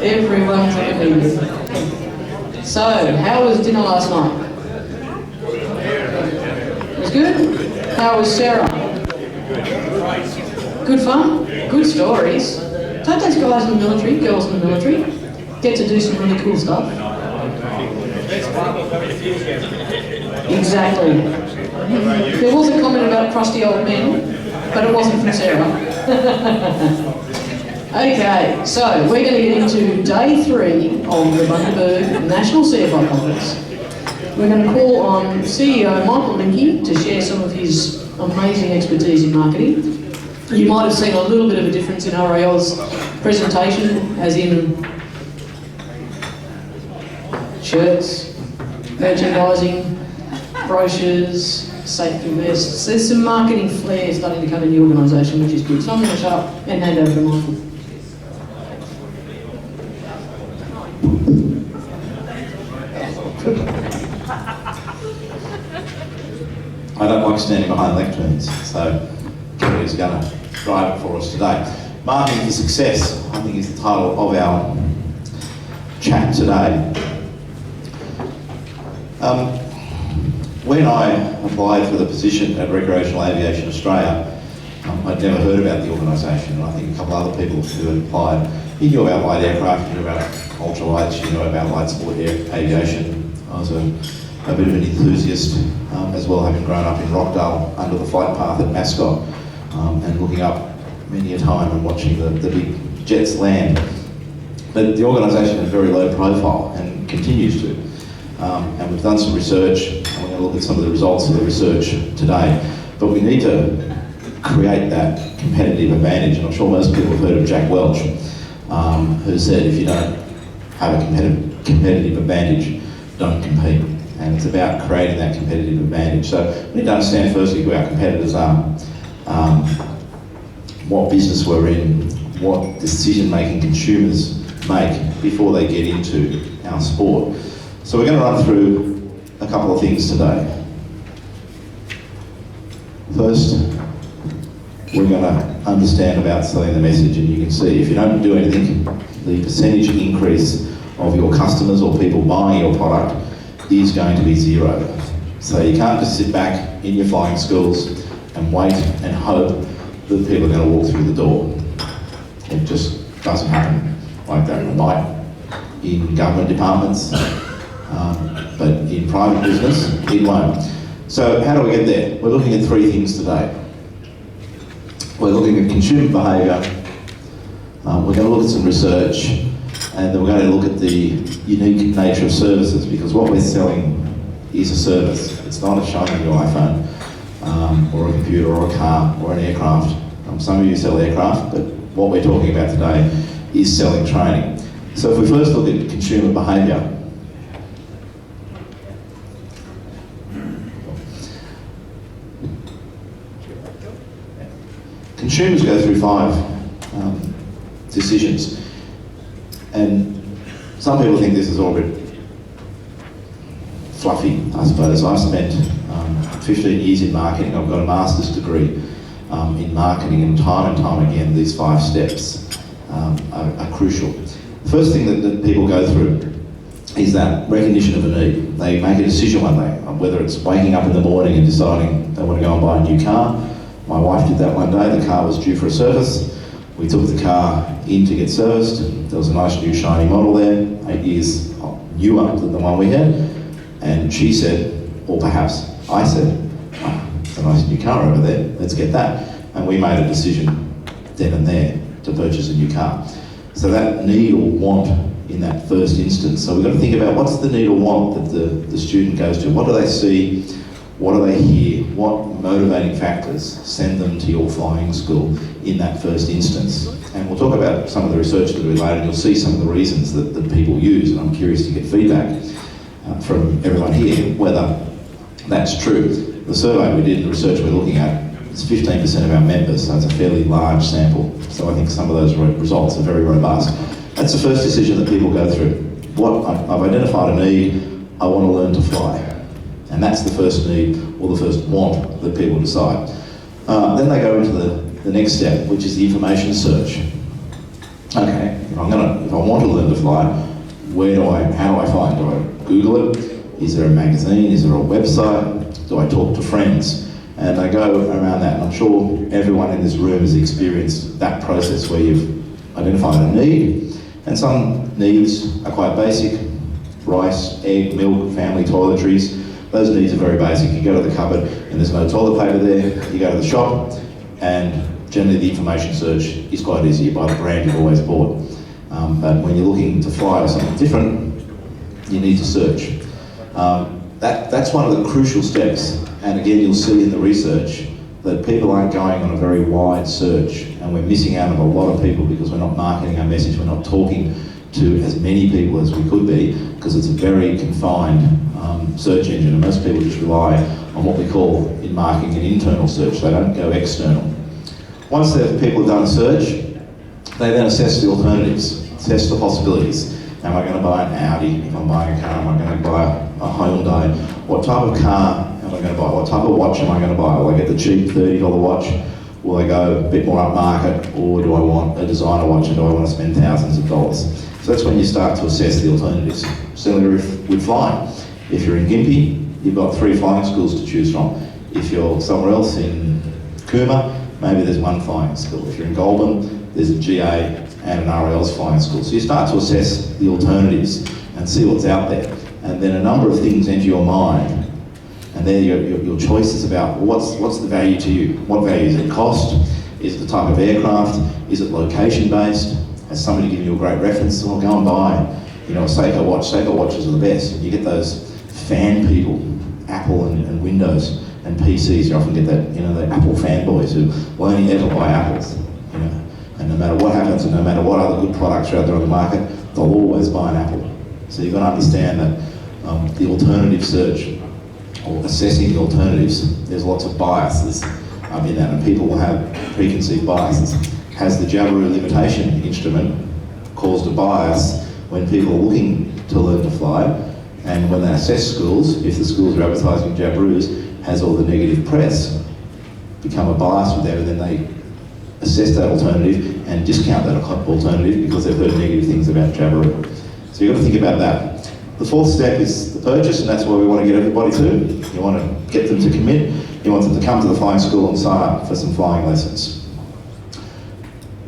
Everyone's happy. So, how was dinner last night? It was good? How was Sarah? Good fun? Good stories? Don't those guys in the military, girls in the military, get to do some really cool stuff? Exactly. There was a comment about crusty old men, but it wasn't from Sarah. Okay, so we're going to get into day 3 of the Bundaberg National CFI Conference. We're going to call on CEO Michael Linke to share some of his amazing expertise in marketing. You might have seen a little bit of a difference in RAAus presentation, as in shirts, merchandising, brochures, safety vests. There's some marketing flair starting to come in the organisation, which is good. So I'm going to shut up and hand over to Michael. I don't like standing behind lecterns, so Kelly's going to drive it for us today. Marketing for Success, I think, is the title of our chat today. When I applied for the position at Recreational Aviation Australia, I'd never heard about the organisation, and I think a couple other people who had applied. You knew about light aircraft, you knew about ultralights, you knew about light sport aviation. I was a bit of an enthusiast as well, having grown up in Rockdale under the flight path at Mascot, and looking up many a time and watching the big jets land. But the organisation has very low profile and continues to. And we've done some research, and we're going to look at some of the results of the research today. But we need to create that competitive advantage, and I'm sure most people have heard of Jack Welch, who said if you don't have a competitive advantage, don't compete. And it's about creating that competitive advantage. So we need to understand firstly who our competitors are, what business we're in, what decision-making consumers make before they get into our sport. So we're going to run through a couple of things today. First, we're going to understand about selling the message, and you can see if you don't do anything, the percentage increase of your customers or people buying your product is going to be 0. So you can't just sit back in your flying schools and wait and hope that people are going to walk through the door. It just doesn't happen like that. It might in government departments, but in private business, it won't. So how do we get there? We're looking at 3 things today. We're looking at consumer behaviour, we're going to look at some research, and then we're going to look at the unique nature of services, because what we're selling is a service. It's not a shiny new iPhone, or a computer, or a car, or an aircraft. Some of you sell aircraft, but what we're talking about today is selling training. So if we first look at consumer behaviour, consumers go through 5 decisions, and some people think this is all a bit fluffy, I suppose. I've spent 15 years in marketing. I've got a master's degree in marketing, and time again these 5 steps are crucial. The first thing that people go through is that recognition of a need. They make a decision one day, whether it's waking up in the morning and deciding they want to go and buy a new car. My wife did that one day. The car was due for a service. We took the car in to get serviced. There was a nice new shiny model there, 8 years newer than the one we had. And she said, or perhaps I said, oh, it's a nice new car over there, let's get that. And we made a decision then and there to purchase a new car. So that need or want in that first instance. So we've got to think about what's the need or want that the student goes to. What do they see? What do they hear? What motivating factors send them to your flying school in that first instance? And we'll talk about some of the research that we later, and you'll see some of the reasons that people use, and I'm curious to get feedback from everyone here, whether that's true. The survey we did, the research we're looking at, it's 15% of our members, so it's a fairly large sample. So I think some of those results are very robust. That's the first decision that people go through. I've identified a need, I want to learn to fly. And that's the first need or the first want that people decide. Then they go into the next step, which is the information search. okay, if I want to learn to fly, how do I find? Do I Google it? Is there a magazine? Is there a website? Do I talk to friends? And I go around that, and I'm sure everyone in this room has experienced that process where you've identified a need, and some needs are quite basic: rice, egg, milk, family toiletries. Those needs are very basic. You go to the cupboard and there's no toilet paper there. You go to the shop, and generally the information search is quite easy. You buy the brand you've always bought. But when you're looking to fly to something different, you need to search. That's one of the crucial steps. And again, you'll see in the research that people aren't going on a very wide search, and we're missing out on a lot of people because we're not marketing our message, we're not talking to as many people as we could be, because it's a very confined search engine, and most people just rely on what we call in marketing an internal search. They don't go external. Once the people have done a search, they then assess the alternatives, assess the possibilities. Am I going to buy an Audi if I'm buying a car? Am I going to buy a Hyundai? What type of car am I going to buy? What type of watch am I going to buy? Will I get the cheap $30 watch? Will I go a bit more upmarket? Or do I want a designer watch, and do I want to spend thousands of dollars? So that's when you start to assess the alternatives. Similar with flying. If you're in Gympie, you've got 3 flying schools to choose from. If you're somewhere else in Cooma, maybe there's 1 flying school. If you're in Goulburn, there's a GA and an RAAus flying school. So you start to assess the alternatives and see what's out there. And then a number of things enter your mind. And then your choices about what's the value to you. What value is it? Cost? Is it the type of aircraft? Is it location based? Has somebody given you a great reference? Well, go and buy, a Seiko watch. Seiko watches are the best. You get those fan people, Apple and Windows and PCs. You often get that, the Apple fanboys who will only ever buy Apples. And no matter what happens, and no matter what other good products are out there on the market, they'll always buy an Apple. So you've got to understand that the alternative search, or assessing the alternatives, there's lots of biases in that, and people will have preconceived biases. Has the Jabiru limitation instrument caused a bias when people are looking to learn to fly? And when they assess schools, if the schools are advertising Jabirus, has all the negative press become a bias with them, and then they assess that alternative and discount that alternative because they've heard negative things about Jabiru. So you've got to think about that. The 4th step is the purchase, and that's where we want to get everybody to. You want to get them to commit. You want them to come to the flying school and sign up for some flying lessons.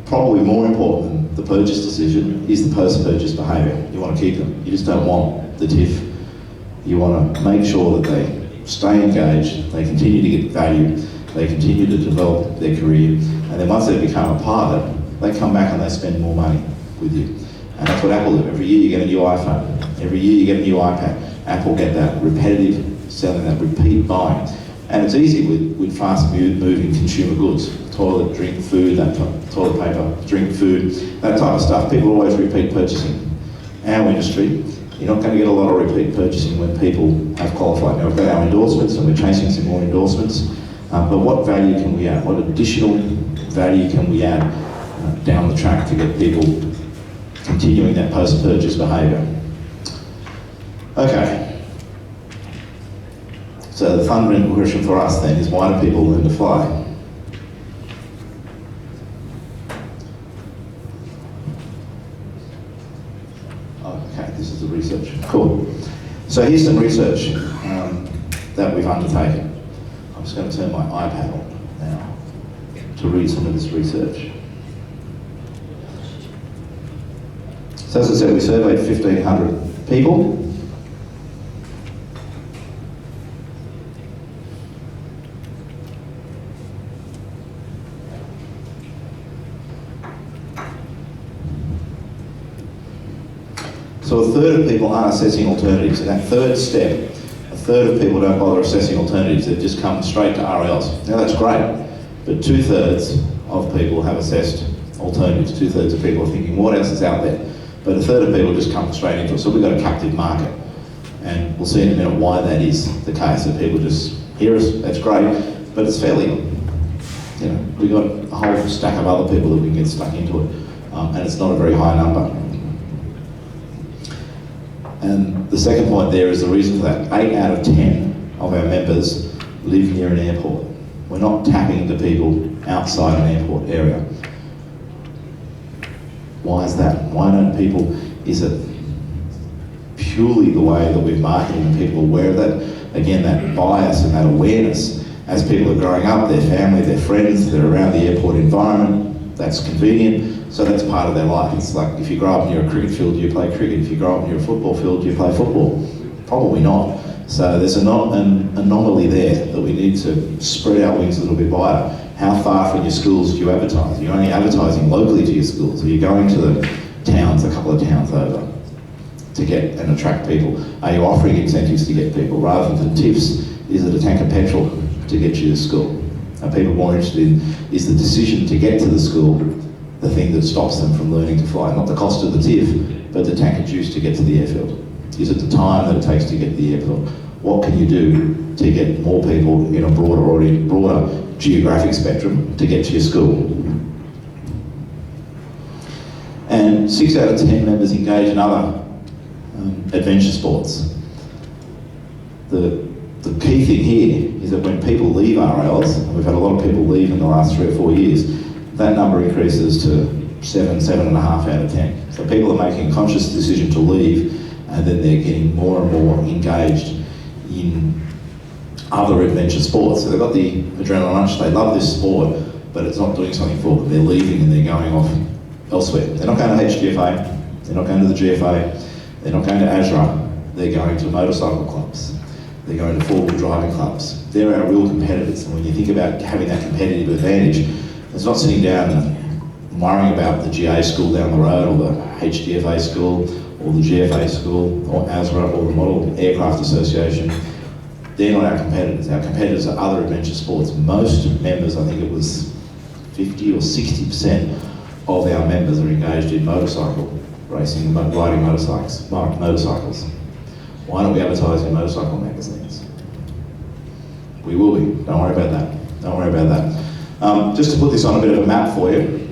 Probably more important than the purchase decision is the post-purchase behaviour. You want to keep them. You just don't want the TIFF. You want to make sure that they stay engaged, they continue to get value, they continue to develop their career, and then once they become a pilot, they come back and they spend more money with you. And that's what Apple do. Every year you get a new iPhone. Every year you get a new iPad. Apple get that repetitive selling, that repeat buying. And it's easy with fast-moving consumer goods. Toilet, drink, food, toilet paper, drink, food, that type of stuff. People always repeat purchasing. Our industry, you're not going to get a lot of repeat purchasing when people have qualified. Now we've got our endorsements, and we're chasing some more endorsements. But what value can we add? What additional value can we add down the track to get people continuing that post-purchase behaviour? Okay. So the fundamental question for us then is, why do people learn to fly? Okay, this is the research. Cool. So here's some research that we've undertaken. I'm just going to turn my iPad on now to read some of this research. So as I said, we surveyed 1,500 people. So a third of people aren't assessing alternatives. In that 3rd step, a third of people don't bother assessing alternatives. They've just come straight to RAAus. Now that's great, but 2/3 of people have assessed alternatives. 2/3 of people are thinking, what else is out there? But a third of people just come straight into it. So we've got a captive market. And we'll see in a minute why that is the case. That people just hear us, that's great, but it's fairly, we've got a whole stack of other people that we can get stuck into it. And it's not a very high number. And the second point there is the reason for that. 8 out of 10 of our members live near an airport. We're not tapping into people outside an airport area. Why is that? Why don't people, is it purely the way that we're marketing and people are aware of that? Again, that bias and that awareness, as people are growing up, their family, their friends, they're around the airport environment, that's convenient, so that's part of their life. It's like if you grow up near a cricket field, you play cricket. If you grow up near a football field, you play football. Probably not. So there's an anomaly there that we need to spread our wings a little bit wider. How far from your schools do you advertise? Are you only advertising locally to your schools? Are you going to the towns, a couple of towns over, to get and attract people? Are you offering incentives to get people rather than tips? Is it a tank of petrol to get you to school? Are people more interested in, is the decision to get to the school the thing that stops them from learning to fly? Not the cost of the TIF, but the tank of juice to get to the airfield. Is it the time that it takes to get to the airfield? What can you do to get more people in a broader geographic spectrum to get to your school? And 6 out of 10 members engage in other adventure sports. The key thing here is that when people leave RAAus, and we've had a lot of people leave in the last 3 or 4 years, that number increases to 7.5 out of 10. So people are making a conscious decision to leave, and then they're getting more and more engaged in other adventure sports. So they've got the adrenaline rush, they love this sport, but it's not doing something for them. They're leaving and they're going off elsewhere. They're not going to HGFA, they're not going to the GFA, they're not going to ASRA, they're going to motorcycle clubs, they're going to four-wheel driving clubs. They're our real competitors, and when you think about having that competitive advantage, it's not sitting down and worrying about the GA school down the road, or the HGFA school, or the GFA school, or ASRA, or the Model Aircraft Association. They're not our competitors. Our competitors are other adventure sports. Most members, I think it was 50 or 60% of our members are engaged in motorcycle racing, riding motorcycles. Why don't we advertise in motorcycle magazines? We will be. Don't worry about that. Don't worry about that. Just to put this on a bit of a map for you,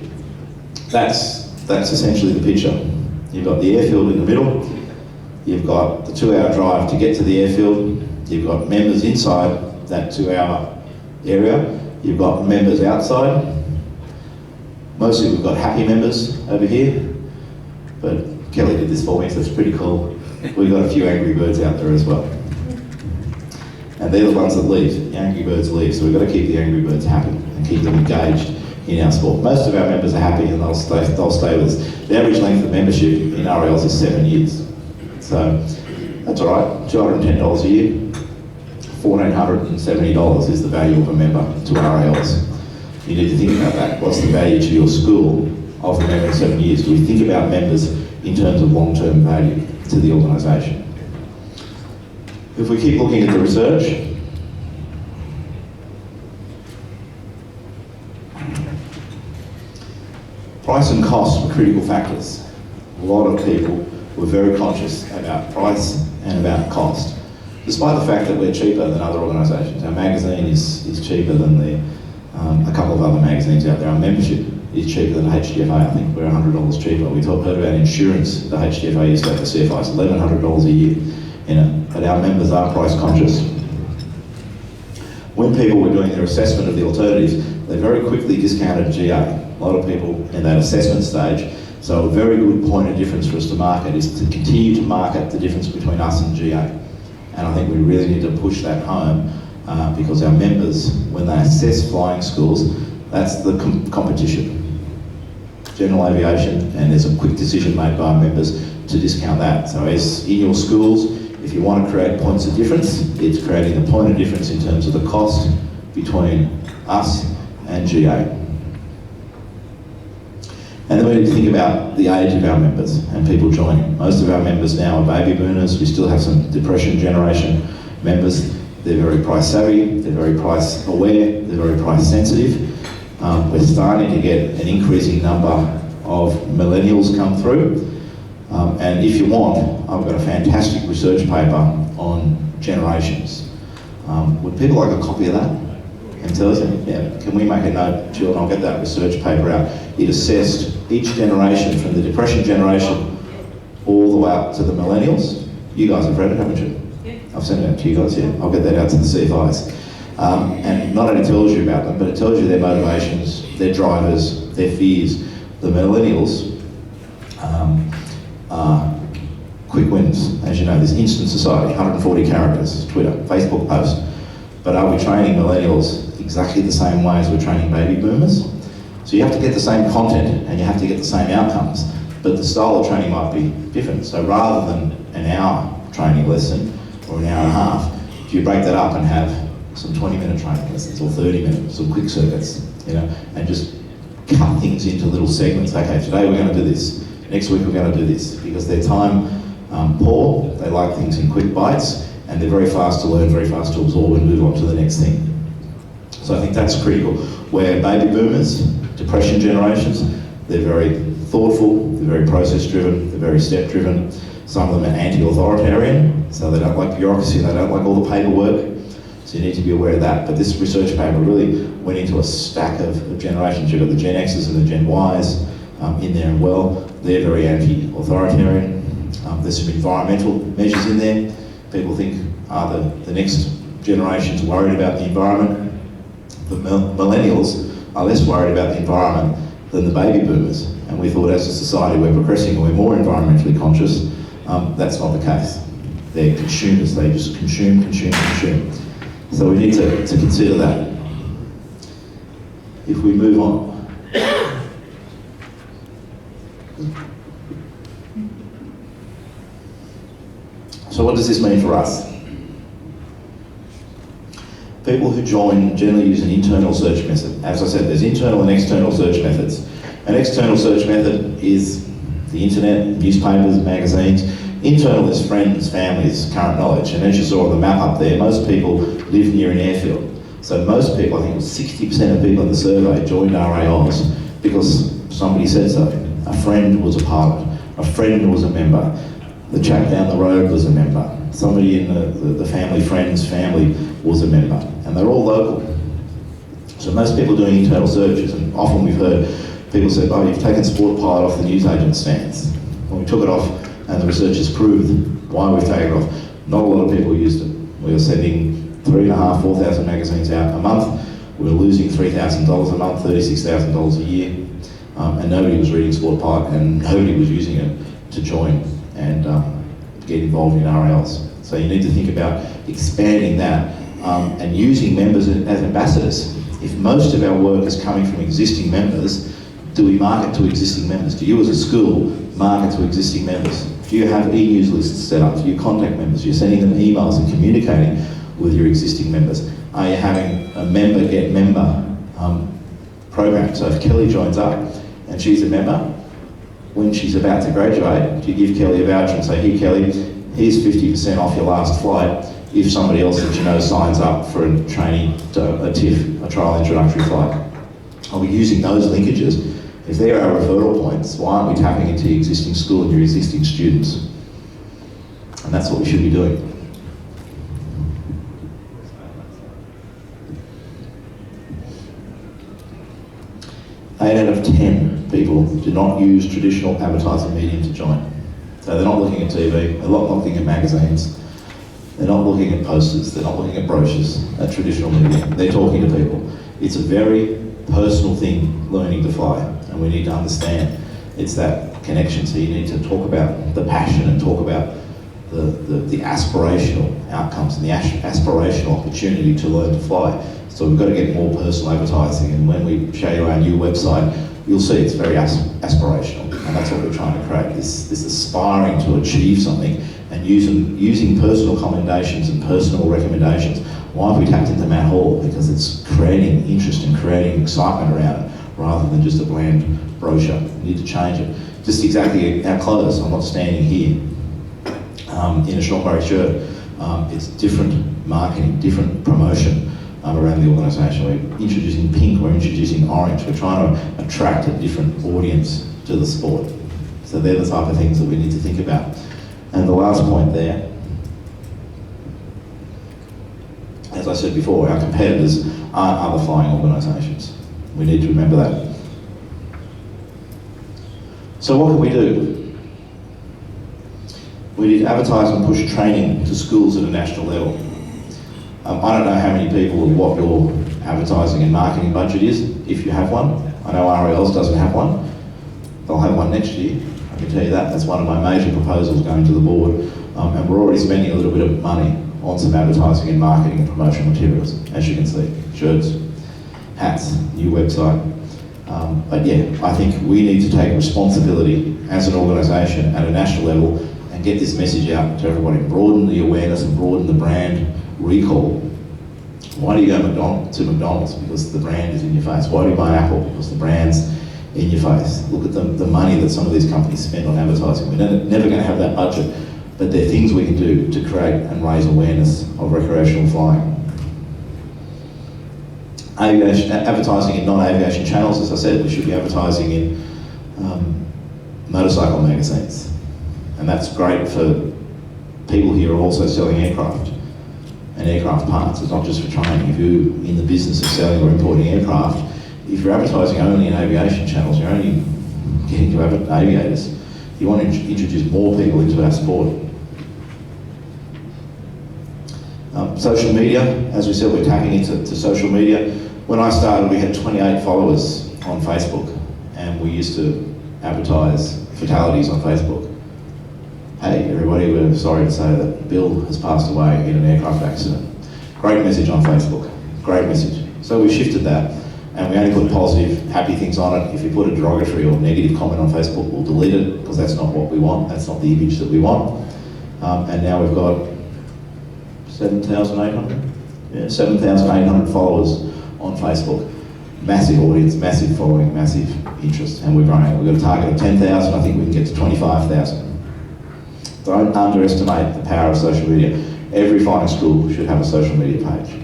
that's essentially the picture. You've got the airfield in the middle, you've got the 2-hour drive to get to the airfield, you've got members inside that 2-hour area, you've got members outside. Mostly we've got happy members over here, but Kelly did this for me, so it's pretty cool. We've got a few angry birds out there as well. And they're the ones that leave. The angry birds leave, so we've got to keep the angry birds happy and keep them engaged in our sport. Most of our members are happy and they'll stay with us. The average length of membership in RAAus is 7 years. So that's all right, $210 a year. $1,470 is the value of a member to RAAus. You need to think about that. What's the value to your school of the member in 7 years? Do we think about members in terms of long-term value to the organisation? If we keep looking at the research, price and cost were critical factors. A lot of people were very conscious about price and about cost, despite the fact that we're cheaper than other organisations. Our magazine is cheaper than a couple of other magazines out there. Our membership is cheaper than HGFA. I think we're $100 cheaper. We heard about insurance. The HGFA used to have the CFI, it's $1,100 a year. But our members are price conscious. When people were doing their assessment of the alternatives, they very quickly discounted GA. A lot of people in that assessment stage. So a very good point of difference for us to market is to continue to market the difference between us and GA. And I think we really need to push that home because our members, when they assess flying schools, that's the competition. General aviation, and there's a quick decision made by our members to discount that. So as in your schools, if you want to create points of difference, it's creating a point of difference in terms of the cost between us and GA. And then we need to think about the age of our members and people joining. Most of our members now are baby boomers. We still have some depression generation members. They're very price savvy, they're very price aware, they're very price sensitive. We're starting to get an increasing number of millennials come through. And if you want, I've got a fantastic research paper on generations. Would people like a copy of that? And tell us, yeah, can we make a note, Jill, and I'll get that research paper out. It assessed each generation from the depression generation all the way up to the millennials. You guys have read it, haven't you? Yeah. I've sent it out to you guys, yeah. I'll get that out to the CFIs. And not only tells you about them, but it tells you their motivations, their drivers, their fears. The millennials Quick wins, as you know, this instant society, 140 characters, Twitter, Facebook post. But are we training millennials exactly the same way as we're training baby boomers? So you have to get the same content and you have to get the same outcomes, but the style of training might be different. So rather than an hour training lesson or an hour and a half, if you break that up and have some 20-minute training lessons or 30 minutes, some quick circuits, you know, and just cut things into little segments. Okay, today we're going to do this, next week we're going to do this, because they're time poor, they like things in quick bites, and they're very fast to learn, very fast to absorb and move on to the next thing. So I think that's critical. Where baby boomers, depression generations, they're very thoughtful, they're very process driven, they're very step driven. Some of them are anti-authoritarian, so they don't like bureaucracy, they don't like all the paperwork. So you need to be aware of that. But this research paper really went into a stack of generations. You've got the Gen X's and the Gen Y's in there as well. They're very anti-authoritarian. There's some environmental measures in there. People think, are the next generations worried about the environment? The millennials are less worried about the environment than the baby boomers. And we thought as a society we're progressing and we're more environmentally conscious. That's not the case. They're consumers, they just consume. So we need to consider that. If we move on. So what does this mean for us? People who join generally use an internal search method. As I said, there's internal and external search methods. An external search method is the internet, newspapers, magazines. Internal is friends, families, current knowledge. And as you saw on the map up there, most people live near an airfield. So most people, I think it was 60% of people in the survey joined RAAus because somebody said so. A friend was a pilot, a friend was a member, the chap down the road was a member, somebody in the friend's family was a member, and they're all local. So most people doing internal searches, and often we've heard people say, oh, you've taken Sport Pilot off the newsagent stands. When we took it off, and the research has proved why we've taken it off, not a lot of people used it. We were sending 3,500, 4,000 magazines out a month. We were losing $3,000 a month, $36,000 a year, and nobody was reading Sport Pilot, and nobody was using it to join and get involved in RAAus. So you need to think about expanding that and using members as ambassadors. If most of our work is coming from existing members, do we market to existing members? Do you as a school market to existing members? Do you have e-news lists set up? Do you contact members? You're sending them emails and communicating with your existing members. Are you having a member get member program? So if Kelly joins up and she's a member, when she's about to graduate, do you give Kelly a voucher and say, here Kelly, here's 50% off your last flight if somebody else that you know signs up for a training, a TIF, a trial introductory flight? Are we using those linkages? If they're our referral points, why aren't we tapping into your existing school and your existing students? And that's what we should be doing. Eight out of 10 people do not use traditional advertising medium to join. So they're not looking at TV, they're not looking at magazines, they're not looking at posters, they're not looking at brochures, at traditional media. They're talking to people. It's a very personal thing, learning to fly, and we need to understand it's that connection. So you need to talk about the passion and talk about the aspirational outcomes and the aspirational opportunity to learn to fly. So we've got to get more personal advertising, and when we show you our new website, you'll see it's very aspirational, and that's what we're trying to create, this aspiring to achieve something, and using personal commendations and personal recommendations. Why have we tapped into Matt Hall? Because it's creating interest and creating excitement around it, rather than just a bland brochure. We need to change it. Just exactly our clothes. I'm not standing here in a Shortbury shirt. It's different marketing, different promotion around the organisation. We're introducing pink, we're introducing orange. We're trying to attract a different audience to the sport. So they're the type of things that we need to think about. And the last point there, as I said before, our competitors aren't other flying organisations. We need to remember that. So what can we do? We need to advertise and push training to schools at a national level. I don't know how many people and what your advertising and marketing budget is, if you have one. I know RAAus doesn't have one. They'll have one next year. Let me tell you that. That's one of my major proposals going to the board. And we're already spending a little bit of money on some advertising and marketing and promotional materials, as you can see. Shirts, hats, new website. But yeah, I think we need to take responsibility as an organisation at a national level and get this message out to everybody. Broaden the awareness and broaden the brand recall. Why do you go to McDonald's? Because the brand is in your face. Why do you buy Apple? Because the brand's in your face. Look at the money that some of these companies spend on advertising. We're never going to have that budget, but there are things we can do to create and raise awareness of recreational flying. Aviation, advertising in non-aviation channels, as I said, we should be advertising in motorcycle magazines. And that's great for people here who are also selling aircraft and aircraft parts. It's not just for training. If you're in the business of selling or importing aircraft, if you're advertising only in aviation channels, you're only getting to aviators. You want to introduce more people into our sport. Social media, as we said, we're tapping into social media. When I started, we had 28 followers on Facebook, and we used to advertise fatalities on Facebook. Hey everybody, we're sorry to say that Bill has passed away in an aircraft accident. Great message on Facebook, great message. So we shifted that, and we only put positive, happy things on it. If you put a derogatory or negative comment on Facebook, we'll delete it, because that's not what we want, that's not the image that we want. And now we've got 7,800? Yeah, 7,800 followers on Facebook. Massive audience, massive following, massive interest, and we're growing. We've got a target of 10,000, I think we can get to 25,000. Don't underestimate the power of social media. Every flying school should have a social media page.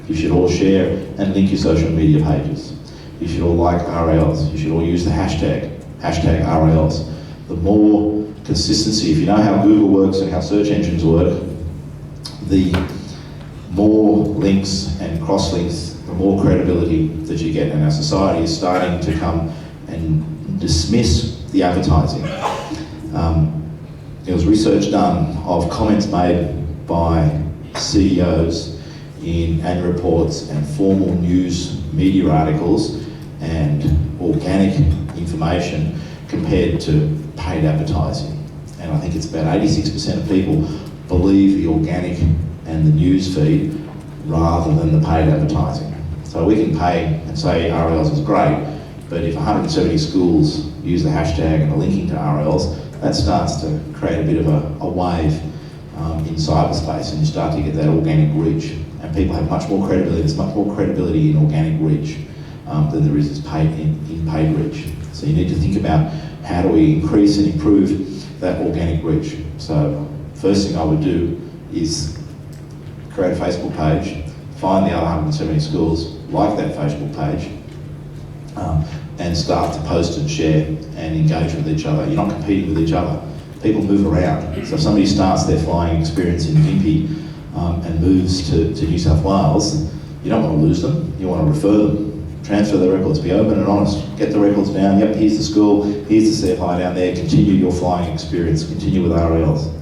You should all share and link your social media pages. You should all like RAAus. You should all use the hashtag RAAus. The more consistency, if you know how Google works and how search engines work, the more links and cross-links, the more credibility that you get. And our society is starting to come and dismiss the advertising. There was research done of comments made by CEOs in annual reports and formal news media articles and organic information compared to paid advertising. And I think it's about 86% of people believe the organic and the news feed rather than the paid advertising. So we can pay and say RAAus is great, but if 170 schools use the hashtag and are linking to RAAus, that starts to create a bit of a wave in cyberspace, and you start to get that organic reach. And people have much more credibility. There's much more credibility in organic reach than there is in paid reach. So you need to think about how do we increase and improve that organic reach. So first thing I would do is create a Facebook page, find the other 170 schools, like that Facebook page, and start to post and share and engage with each other. You're not competing with each other. People move around. So if somebody starts their flying experience in Gympie and moves to New South Wales, you don't want to lose them. You want to refer them, transfer the records, be open and honest. Get the records down. Yep, here's the school, here's the CFI down there. Continue your flying experience. Continue with RAAus,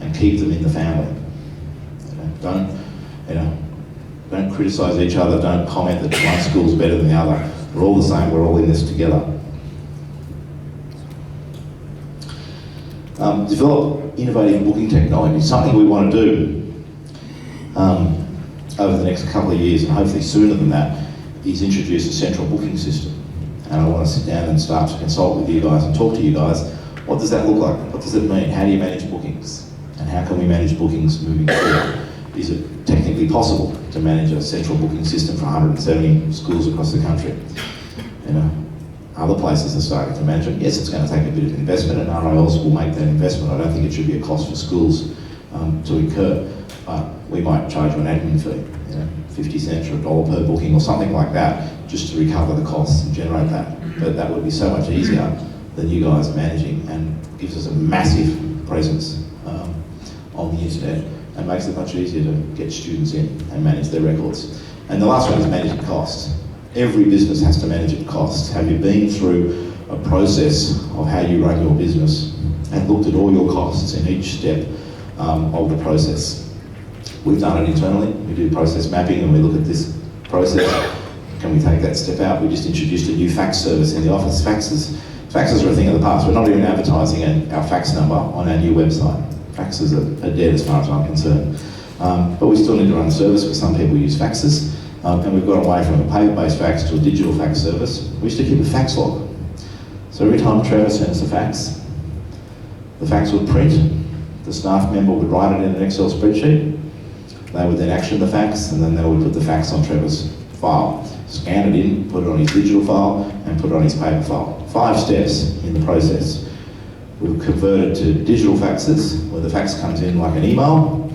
and keep them in the family. Don't criticise each other. Don't comment that one school's better than the other. We're all the same. We're all in this together. Develop innovative booking technology. Something we want to do over the next couple of years, and hopefully sooner than that, is introduce a central booking system. And I want to sit down and start to consult with you guys and talk to you guys. What does that look like? What does it mean? How do you manage bookings? And how can we manage bookings moving forward? Is it technically possible to manage a central booking system for 170 schools across the country? Other places are starting to manage it. Yes, it's going to take a bit of investment, and RAAus will make that investment. I don't think it should be a cost for schools to incur, but we might charge you an admin fee, 50 cents or $1 per booking or something like that, just to recover the costs and generate that. But that would be so much easier than you guys are managing, and gives us a massive presence on the internet, and makes it much easier to get students in and manage their records. And the last one is managing costs. Every business has to manage its costs. Have you been through a process of how you run your business and looked at all your costs in each step of the process? We've done it internally. We do process mapping and we look at this process. Can we take that step out? We just introduced a new fax service in the office. Faxes Faxes are a thing of the past. We're not even advertising our fax number on our new website. Faxes are dead as far as I'm concerned. But we still need to run a service because some people use faxes. And we've gone away from a paper-based fax to a digital fax service. We used to keep a fax log. So every time Trevor sends the fax would print, the staff member would write it in an Excel spreadsheet, they would then action the fax, and then they would put the fax on Trevor's file, scan it in, put it on his digital file, and put it on his paper file. 5 steps in the process. We've converted to digital faxes, where the fax comes in like an email,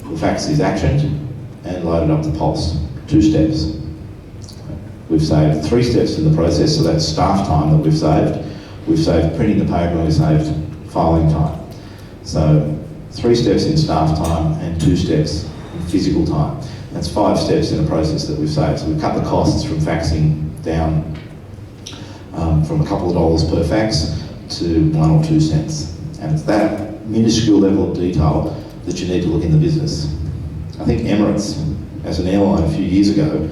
the fax is actioned, and loaded up the Pulse. 2 steps. We've saved 3 steps in the process, so that's staff time that we've saved. We've saved printing the paper, and we've saved filing time. So 3 steps in staff time and 2 steps in physical time. That's 5 steps in a process that we've saved. So we've cut the costs from faxing down from a couple of dollars per fax to 1 or 2 cents. And it's that minuscule level of detail that you need to look in the business. I think Emirates, as an airline a few years ago,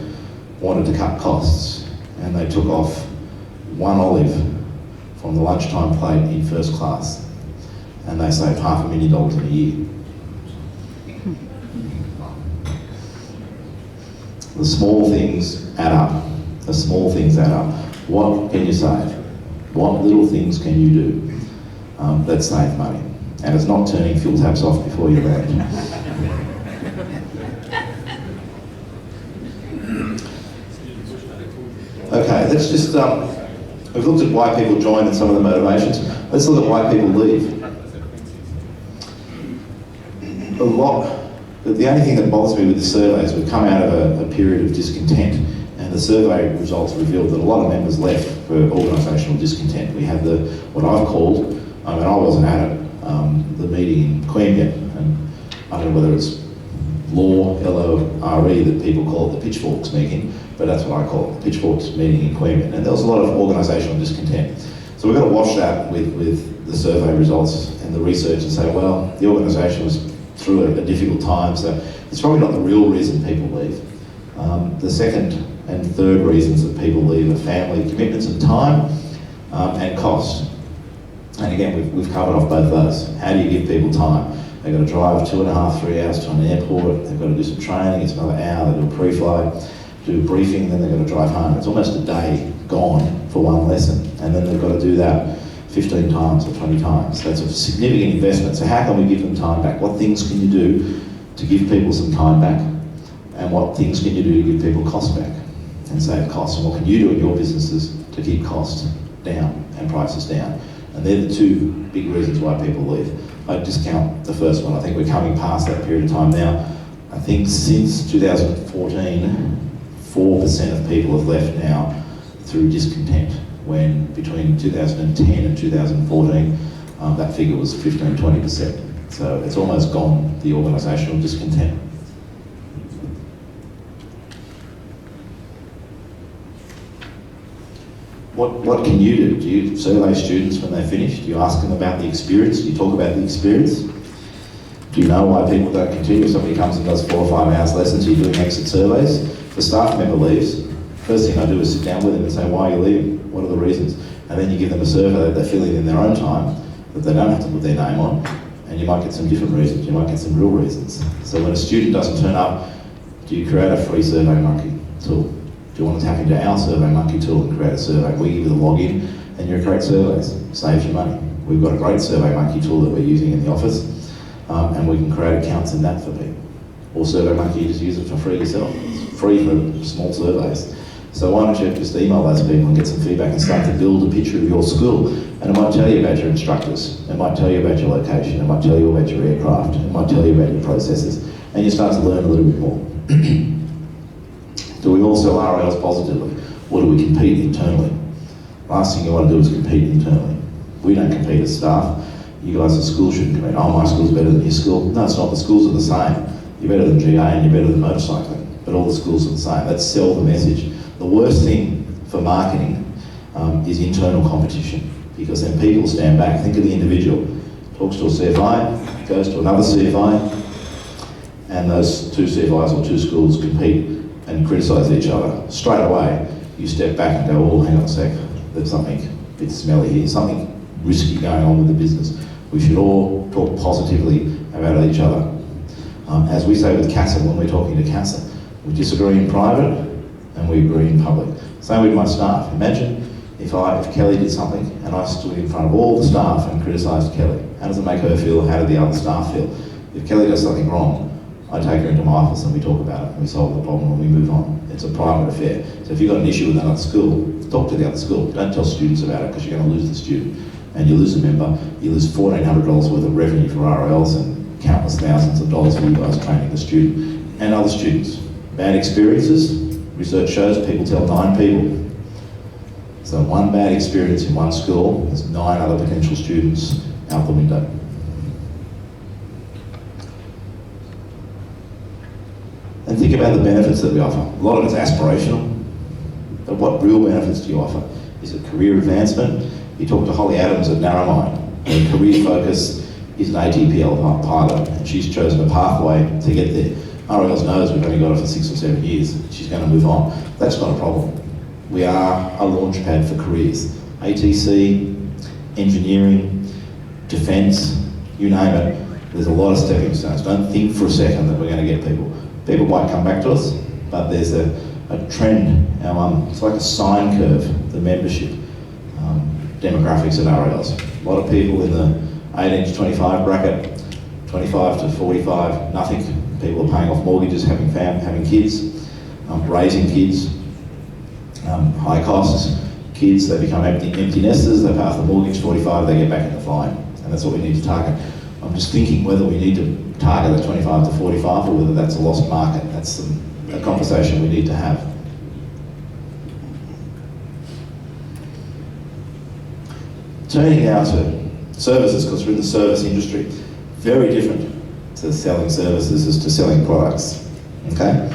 wanted to cut costs, and they took off 1 olive from the lunchtime plate in first class, and they saved $500,000 in a year. The small things add up. The small things add up. What can you save? What little things can you do that save money? And it's not turning fuel taps off before you land. Okay, let's just, we've looked at why people join and some of the motivations. Let's look at why people leave. The only thing that bothers me with the survey is we've come out of a period of discontent, and the survey results revealed that a lot of members left for organisational discontent. We had what I've called, and I wasn't at it, the meeting in Queanbeyan, and I don't know whether it's LORE that people call it the pitchforks meeting, but that's what I call it, the pitchforks meeting in Queanbeyan. And there was a lot of organisational discontent. So we've got to wash that with the survey results and the research and say, well, the organisation was through a difficult time, so it's probably not the real reason people leave. The second and third reasons that people leave are family commitments and time and cost. And again, we've covered off both those. How do you give people time? They've got to drive 2.5, 3 hours to an airport, they've got to do some training, it's another hour, they do a pre-flight, do a briefing, then they've got to drive home. It's almost a day gone for one lesson, and then they've got to do that 15 times or 20 times. That's a significant investment. So how can we give them time back? What things can you do to give people some time back? And what things can you do to give people cost back and save costs? And what can you do in your businesses to keep costs down and prices down? And they're the 2 big reasons why people leave. I discount the first one. I think we're coming past that period of time now. I think since 2014, 4% of people have left now through discontent, when between 2010 and 2014, that figure was 15-20%. So it's almost gone, the organisational discontent. What can you do? Do you survey students when they finish? Do you ask them about the experience? Do you talk about the experience? Do you know why people don't continue? If somebody comes and does 4 or 5 hours lessons, you're doing exit surveys. If a staff member leaves, first thing I do is sit down with them and say, why are you leaving? What are the reasons? And then you give them a survey that they fill in their own time, that they don't have to put their name on, and you might get some different reasons, you might get some real reasons. So when a student doesn't turn up, do you create a free SurveyMonkey tool? Do you want to tap into our SurveyMonkey tool and create a survey? We give you the login and you create surveys, saves you money. We've got a great SurveyMonkey tool that we're using in the office, and we can create accounts in that for people. Or SurveyMonkey, you just use it for free yourself. It's free for small surveys. So why don't you just email those people and get some feedback and start to build a picture of your school? And it might tell you about your instructors, it might tell you about your location, it might tell you about your aircraft, it might tell you about your processes, and you start to learn a little bit more. Do we all sell RAAus positively, or do we compete internally? Last thing you want to do is compete internally. We don't compete as staff. You guys at school shouldn't compete. Oh, my school's better than your school. No, it's not. The schools are the same. You're better than GA and you're better than motorcycling, but all the schools are the same. Let's sell the message. The worst thing for marketing is internal competition, because then people stand back. Think of the individual. Talks to a CFI, goes to another CFI, and those 2 CFIs or 2 schools compete and criticise each other. Straight away, you step back and go, oh, hang on a sec, there's something bit smelly here, something risky going on with the business. We should all talk positively about each other. As we say with CASA, when we're talking to CASA, we disagree in private and we agree in public. Same with my staff. Imagine if Kelly did something and I stood in front of all the staff and criticised Kelly. How does it make her feel? How do the other staff feel? If Kelly does something wrong, I take her into my office and we talk about it and we solve the problem and we move on. It's a private affair. So if you've got an issue with another school, talk to the other school. Don't tell students about it because you're going to lose the student. And you lose a member, you lose $1,400 worth of revenue for RAAus and countless thousands of dollars for you guys training the student and other students. Bad experiences, research shows people tell 9 people. So one bad experience in one school, there's 9 other potential students out the window. And think about the benefits that we offer. A lot of it's aspirational, but what real benefits do you offer? Is it career advancement? You talk to Holly Adams at Narromine, her career focus is an ATPL pilot, and she's chosen a pathway to get there. RAAus knows we've only got her for 6 or 7 years. She's going to move on. That's not a problem. We are a launch pad for careers. ATC, engineering, defence, you name it. There's a lot of stepping stones. Don't think for a second that we're going to get people. People might come back to us, but there's a trend. It's like a sine curve, the membership demographics at RAAus. A lot of people in the 18 to 25 bracket, 25 to 45, nothing. People are paying off mortgages, having kids, raising kids, high costs, kids, they become empty nesters, they pay off the mortgage, 45, they get back into flying. And that's what we need to target. I'm just thinking whether we need to target the 25 to 45 or whether that's a lost market. That's a conversation we need to have. Turning now to services, because we're in the service industry. Very different to selling services as to selling products, okay?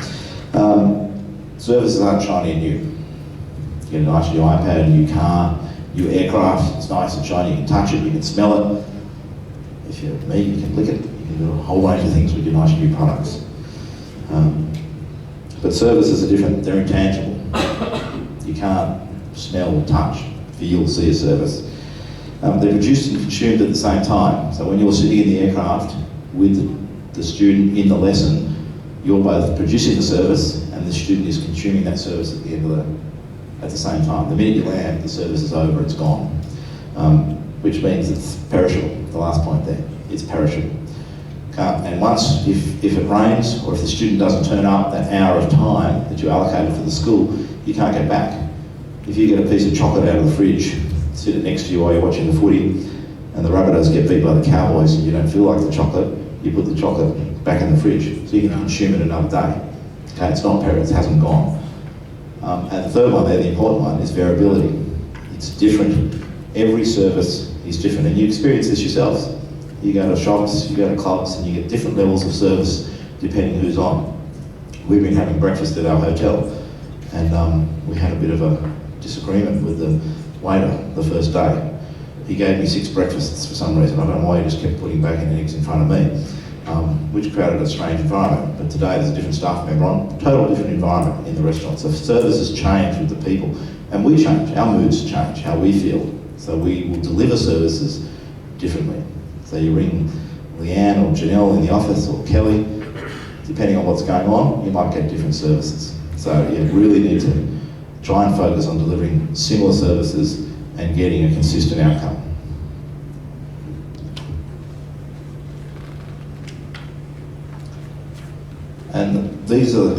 Services aren't shiny and new. You get a nice new iPad, a new car, new aircraft, it's nice and shiny, you can touch it, you can smell it. If you're me, you can lick it, you can do a whole range of things with your nice new products. But services are different, they're intangible. You can't smell, touch, feel, see a service. They're produced and consumed at the same time. So when you're sitting in the aircraft with the student in the lesson, you're both producing the service and the student is consuming that service at the end of at the same time. The minute you land, the service is over, it's gone. Which means it's perishable, the last point there. It's perishable. And once, if it rains or if the student doesn't turn up that hour of time that you allocated for the school, you can't get back. If you get a piece of chocolate out of the fridge, sit it next to you while you're watching the footy, and the Rabbitohs get beat by the Cowboys and you don't feel like the chocolate, you put the chocolate back in the fridge so you can consume it another day. Okay, it's not perished, it hasn't gone. And the third one there, the important one, is variability. It's different. Every service is different, and you experience this yourselves. You go to shops, you go to clubs, and you get different levels of service depending who's on. We've been having breakfast at our hotel, and we had a bit of a disagreement with the waiter the first day. He gave me 6 breakfasts for some reason. I don't know why he just kept putting bacon and eggs in front of me, which created a strange environment. But today there's a different staff member on, total different environment in the restaurant. So services change with the people, and we change, our moods change, how we feel. So we will deliver services differently. So you ring Leanne or Janelle in the office, or Kelly, depending on what's going on, you might get different services. So you really need to try and focus on delivering similar services and getting a consistent outcome. And these are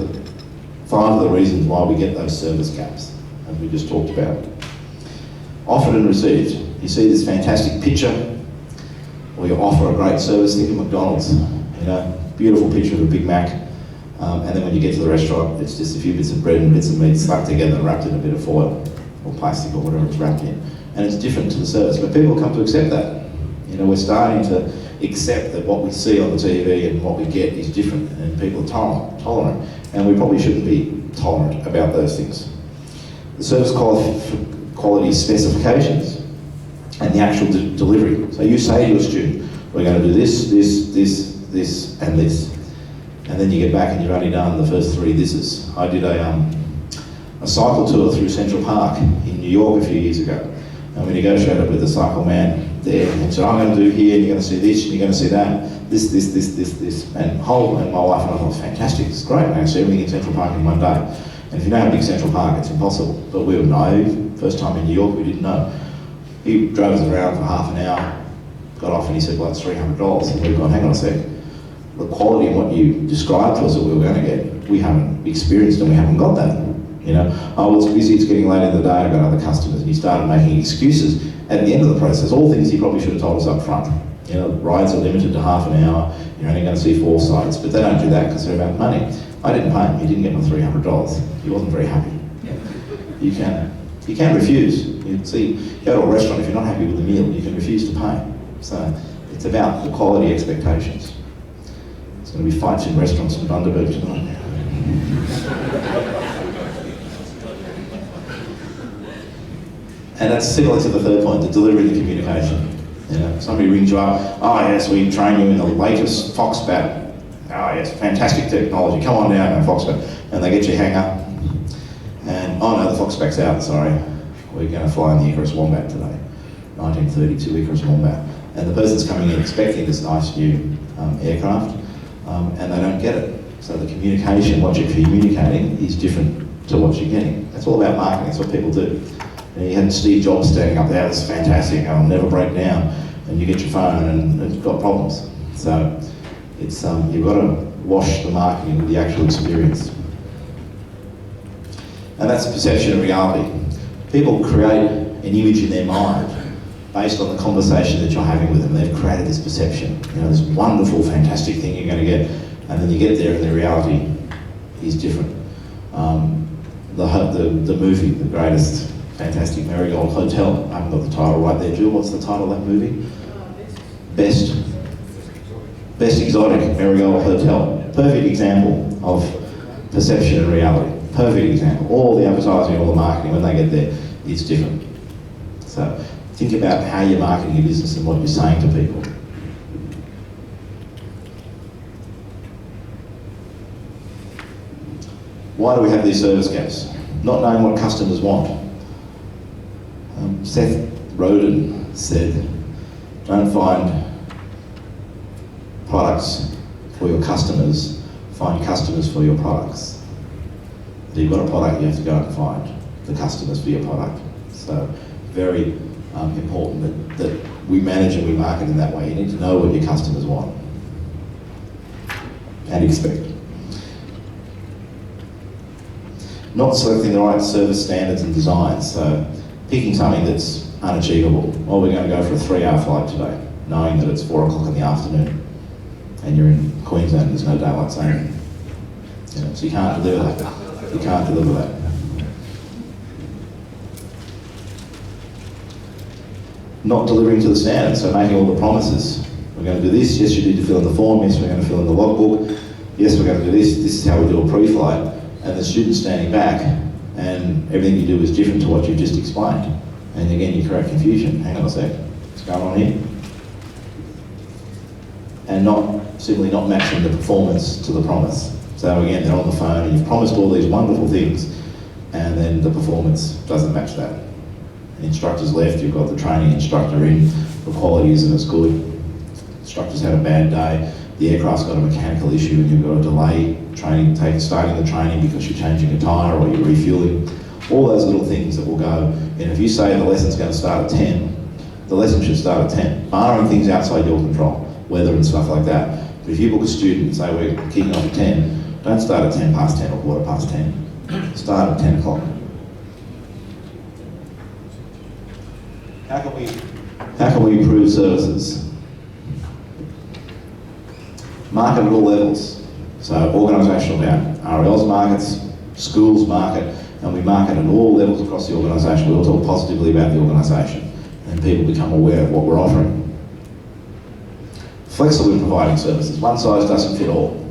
5 of the reasons why we get those service gaps, as we just talked about. Offered and received. You see this fantastic picture, or you offer a great service, think of McDonald's. You know, beautiful picture of a Big Mac, and then when you get to the restaurant, it's just a few bits of bread and bits of meat stuck together and wrapped in a bit of foil, or plastic, or whatever it's wrapped in. And it's different to the service, but people come to accept that. You know, we're starting to accept that what we see on the TV and what we get is different, and people are tolerant, and we probably shouldn't be tolerant about those things. The service quality specifications and the actual delivery. So you say to your student, we're going to do this, this, this, this, and this. And then you get back and you've only done the first 3 thises. I did a cycle tour through Central Park in New York a few years ago. And we negotiated with the cycle man there and said, I'm going to do here, and you're going to see this, and you're going to see that, this. And my wife and I thought, fantastic, it's great, I'm going to see everything in Central Park in one day. And if you don't have a big Central Park, it's impossible. But we were naive. First time in New York, we didn't know. He drove us around for half an hour, got off, and he said, well, it's $300. And we've gone, hang on a sec. The quality of what you described to us that we were going to get, we haven't experienced and we haven't got that. You know, oh, it's busy, it's getting late in the day, I've got other customers. And he started making excuses at the end of the process, all things he probably should have told us up front. You know, rides are limited to half an hour, you're only going to see 4 sites, but they don't do that because they're about money. I didn't pay him, he didn't get my $300. He wasn't very happy. You can refuse. You see, go to a restaurant, if you're not happy with the meal, you can refuse to pay. So it's about the quality expectations. There's going to be fights in restaurants in Bundaberg tonight. And that's similar to the third point, the delivery, the communication. You know, somebody rings you up, oh yes, we train you in the latest Foxbat. Oh yes, fantastic technology, come on down and Foxbat. And they get your hanger. And, oh no, the Foxbat's out, sorry. We're going to fly in the Icarus Wombat today. 1932 Icarus Wombat. And the person's coming in expecting this nice new aircraft, and they don't get it. So the communication, what you're communicating is different to what you're getting. That's all about marketing, that's what people do. And you had Steve Jobs standing up there, this is fantastic, I'll never break down. And you get your phone and it's got problems. So it's you've got to wash the marketing with the actual experience. And that's perception and reality. People create an image in their mind based on the conversation that you're having with them. They've created this perception, you know, this wonderful, fantastic thing you're going to get, and then you get there and the reality is different. The movie, the greatest, fantastic Marigold Hotel. I haven't got the title right there, Jill. What's the title of that movie? Best Exotic Marigold Hotel. Perfect example of perception and reality. Perfect example. All the advertising, all the marketing, when they get there, it's different. So think about how you're marketing your business and what you're saying to people. Why do we have these service gaps? Not knowing what customers want. Seth Roden said, don't find products for your customers, find customers for your products. If you've got a product, you have to go and find the customers for your product. So very important that we manage and we market in that way. You need to know what your customers want and expect. Not selecting the right service standards and designs. So picking something that's unachievable. Well, we're going to go for a 3-hour flight today, knowing that it's 4 o'clock in the afternoon and you're in Queensland, there's no daylight saving. You know, so you can't deliver that. You can't deliver that. Not delivering to the standards, so making all the promises. We're going to do this, yes, you need to fill in the form, yes, we're going to fill in the logbook, yes, we're going to do this, this is how we do a pre-flight, and the student's standing back, and everything you do is different to what you've just explained. And again, you create confusion. Hang on a sec, what's going on here? And simply not matching the performance to the promise. So again, they're on the phone, and you've promised all these wonderful things, and then the performance doesn't match that. The instructor's left, you've got the training instructor in, the quality isn't as good. The instructor's had a bad day, the aircraft's got a mechanical issue and you've got to delay starting the training because you're changing a tyre or you're refueling. All those little things that will go, and if you say the lesson's going to start at 10, the lesson should start at 10, barring things outside your control, weather and stuff like that. But if you book a student and say we're kicking off at 10, don't start at 10 past 10 or quarter past 10. Start at 10 o'clock. How can we improve services? Market at all levels. So organisational down. RAAus markets, schools market, and we market at all levels across the organisation. We all talk positively about the organisation and people become aware of what we're offering. Flexible in providing services. One size doesn't fit all.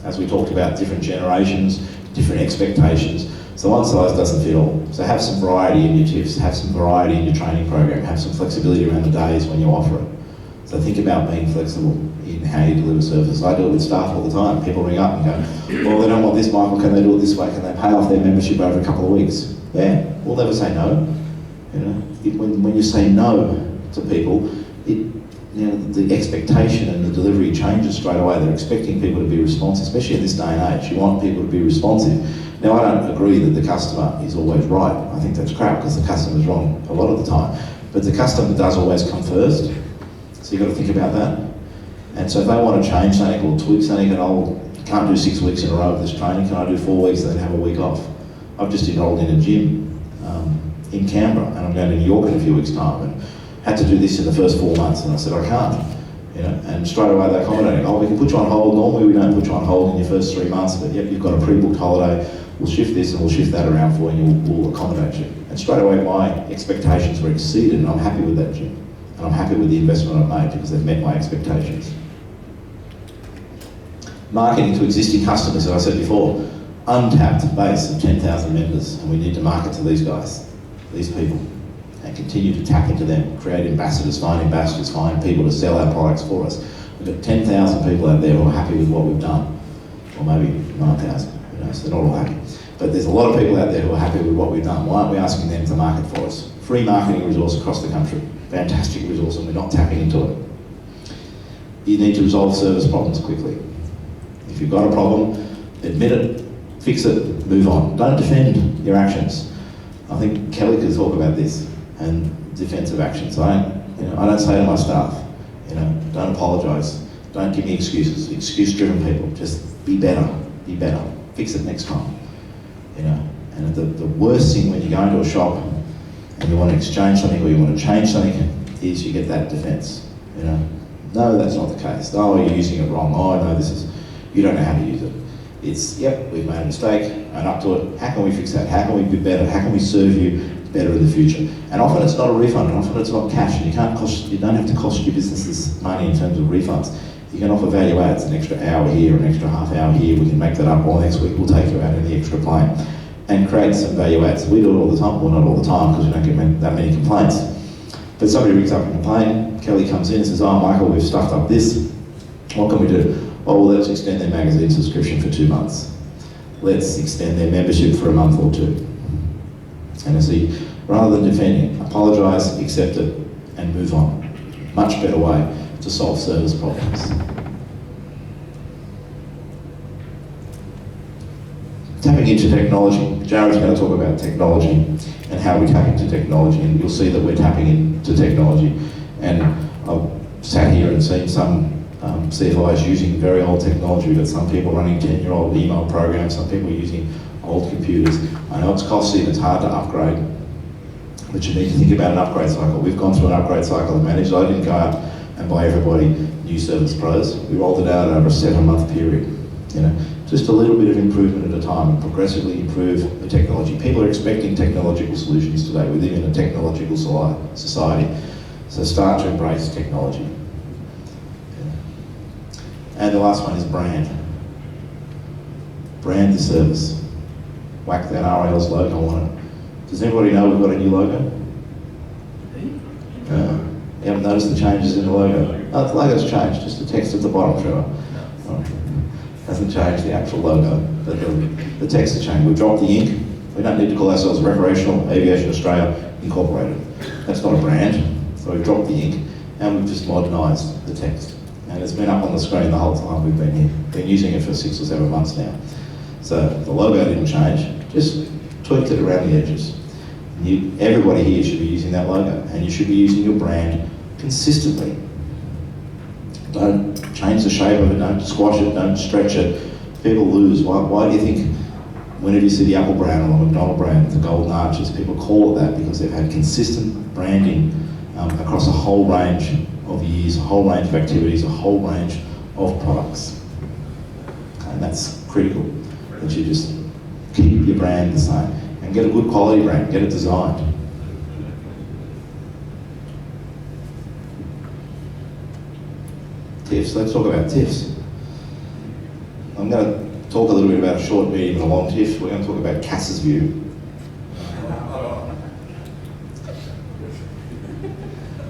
As we talked about, different generations, different expectations. So one size doesn't fit all. So have some variety in your tips, have some variety in your training program, have some flexibility around the days when you offer it. So think about being flexible in how you deliver services. I do it with staff all the time. People ring up and go, well, they don't want this, Michael, can they do it this way? Can they pay off their membership over a couple of weeks? Yeah, we'll never say no. You know, when you say no to people, the expectation and the delivery changes straight away. They're expecting people to be responsive, especially in this day and age. You want people to be responsive. Now, I don't agree that the customer is always right. I think that's crap because the customer's wrong a lot of the time. But the customer does always come first, so you've got to think about that. And so if they want to change something or tweak something, and can't do 6 weeks in a row of this training, can I do 4 weeks and then have a week off? I've just enrolled in a gym in Canberra, and I'm going to New York in a few weeks' time, and had to do this in the first 4 months, and I said I can't, you know. And straight away they accommodating. Oh, we can put you on hold. Normally we don't put you on hold in your first 3 months, but yep, you've got a pre-booked holiday. We'll shift this and we'll shift that around for you, and we'll accommodate you. And straight away my expectations were exceeded, and I'm happy with that gym, and I'm happy with the investment I've made because they've met my expectations. Marketing to existing customers, as I said before, untapped base of 10,000 members, and we need to market to these guys, these people, and continue to tap into them, create ambassadors, find people to sell our products for us. We've got 10,000 people out there who are happy with what we've done, or maybe 9,000, you know, so they're not all happy. But there's a lot of people out there who are happy with what we've done. Why aren't we asking them to market for us? Free marketing resource across the country, fantastic resource, and we're not tapping into it. You need to resolve service problems quickly. If you've got a problem, admit it, fix it, move on. Don't defend your actions. I think Kelly could talk about this, and defensive actions. I don't say to my staff, you know, don't apologise, don't give me excuses. Excuse-driven people, just be better, fix it next time. You know, and the worst thing when you go into a shop and you want to exchange something or you want to change something is you get that defence. You know, no, that's not the case. Oh, you're using it wrong. Oh, no, you don't know how to use it. It's, yep, we've made a mistake, own up to it. How can we fix that? How can we be better? How can we serve you better in the future? And often it's not a refund, and often it's not cash, and you don't have to cost your businesses money in terms of refunds. You can offer value adds, an extra hour here, an extra half hour here. We can make that up, or next week we'll take you out in the extra plane and create some value adds. We do it all the time, well, not all the time because we don't get that many complaints. But somebody rings up a complaint, Kelly comes in and says, oh, Michael, we've stuffed up this. What can we do? Oh, well, let's extend their magazine subscription for 2 months. Let's extend their membership for a month or two. And I see, rather than defending, apologise, accept it, and move on. Much better way to solve service problems. Tapping into technology. Jared's going to talk about technology and how we tap into technology, and you'll see that we're tapping into technology. And I've sat here and seen some CFIs using very old technology. We've got some people running 10-year-old email programs, some people using old computers. I know it's costly and it's hard to upgrade, but you need to think about an upgrade cycle. We've gone through an upgrade cycle and managed. I didn't go out and buy everybody new Service Pros. We rolled it out over a 7-month period. You know, just a little bit of improvement at a time and progressively improve the technology. People are expecting technological solutions today. We live in a technological society, so start to embrace technology. And the last one is brand. Brand the service. Whack that RAAus logo on it. Does everybody know we've got a new logo? You haven't noticed the changes in the logo? Oh, the logo's changed, just the text at the bottom, Trevor. Hasn't changed the actual logo, but the text has changed. We've dropped the ink. We don't need to call ourselves Recreational Aviation Australia Incorporated. That's not a brand, so we've dropped the ink and we've just modernised the text. And it's been up on the screen the whole time we've been here. Been using it for 6 or 7 months now. So the logo didn't change, just tweaked it around the edges. Everybody here should be using that logo, and you should be using your brand consistently. Don't change the shape of it, don't squash it, don't stretch it. People lose. Why do you think whenever you see the Apple brand or the McDonald brand, the golden arches, people call it that because they've had consistent branding across a whole range of years, a whole range of activities, a whole range of products. And that's critical, that you just keep your brand the same and get a good quality brand, get it designed. TIFs, let's talk about TIFs. I'm going to talk a little bit about a short, medium and a long TIF. We're going to talk about Cass's view.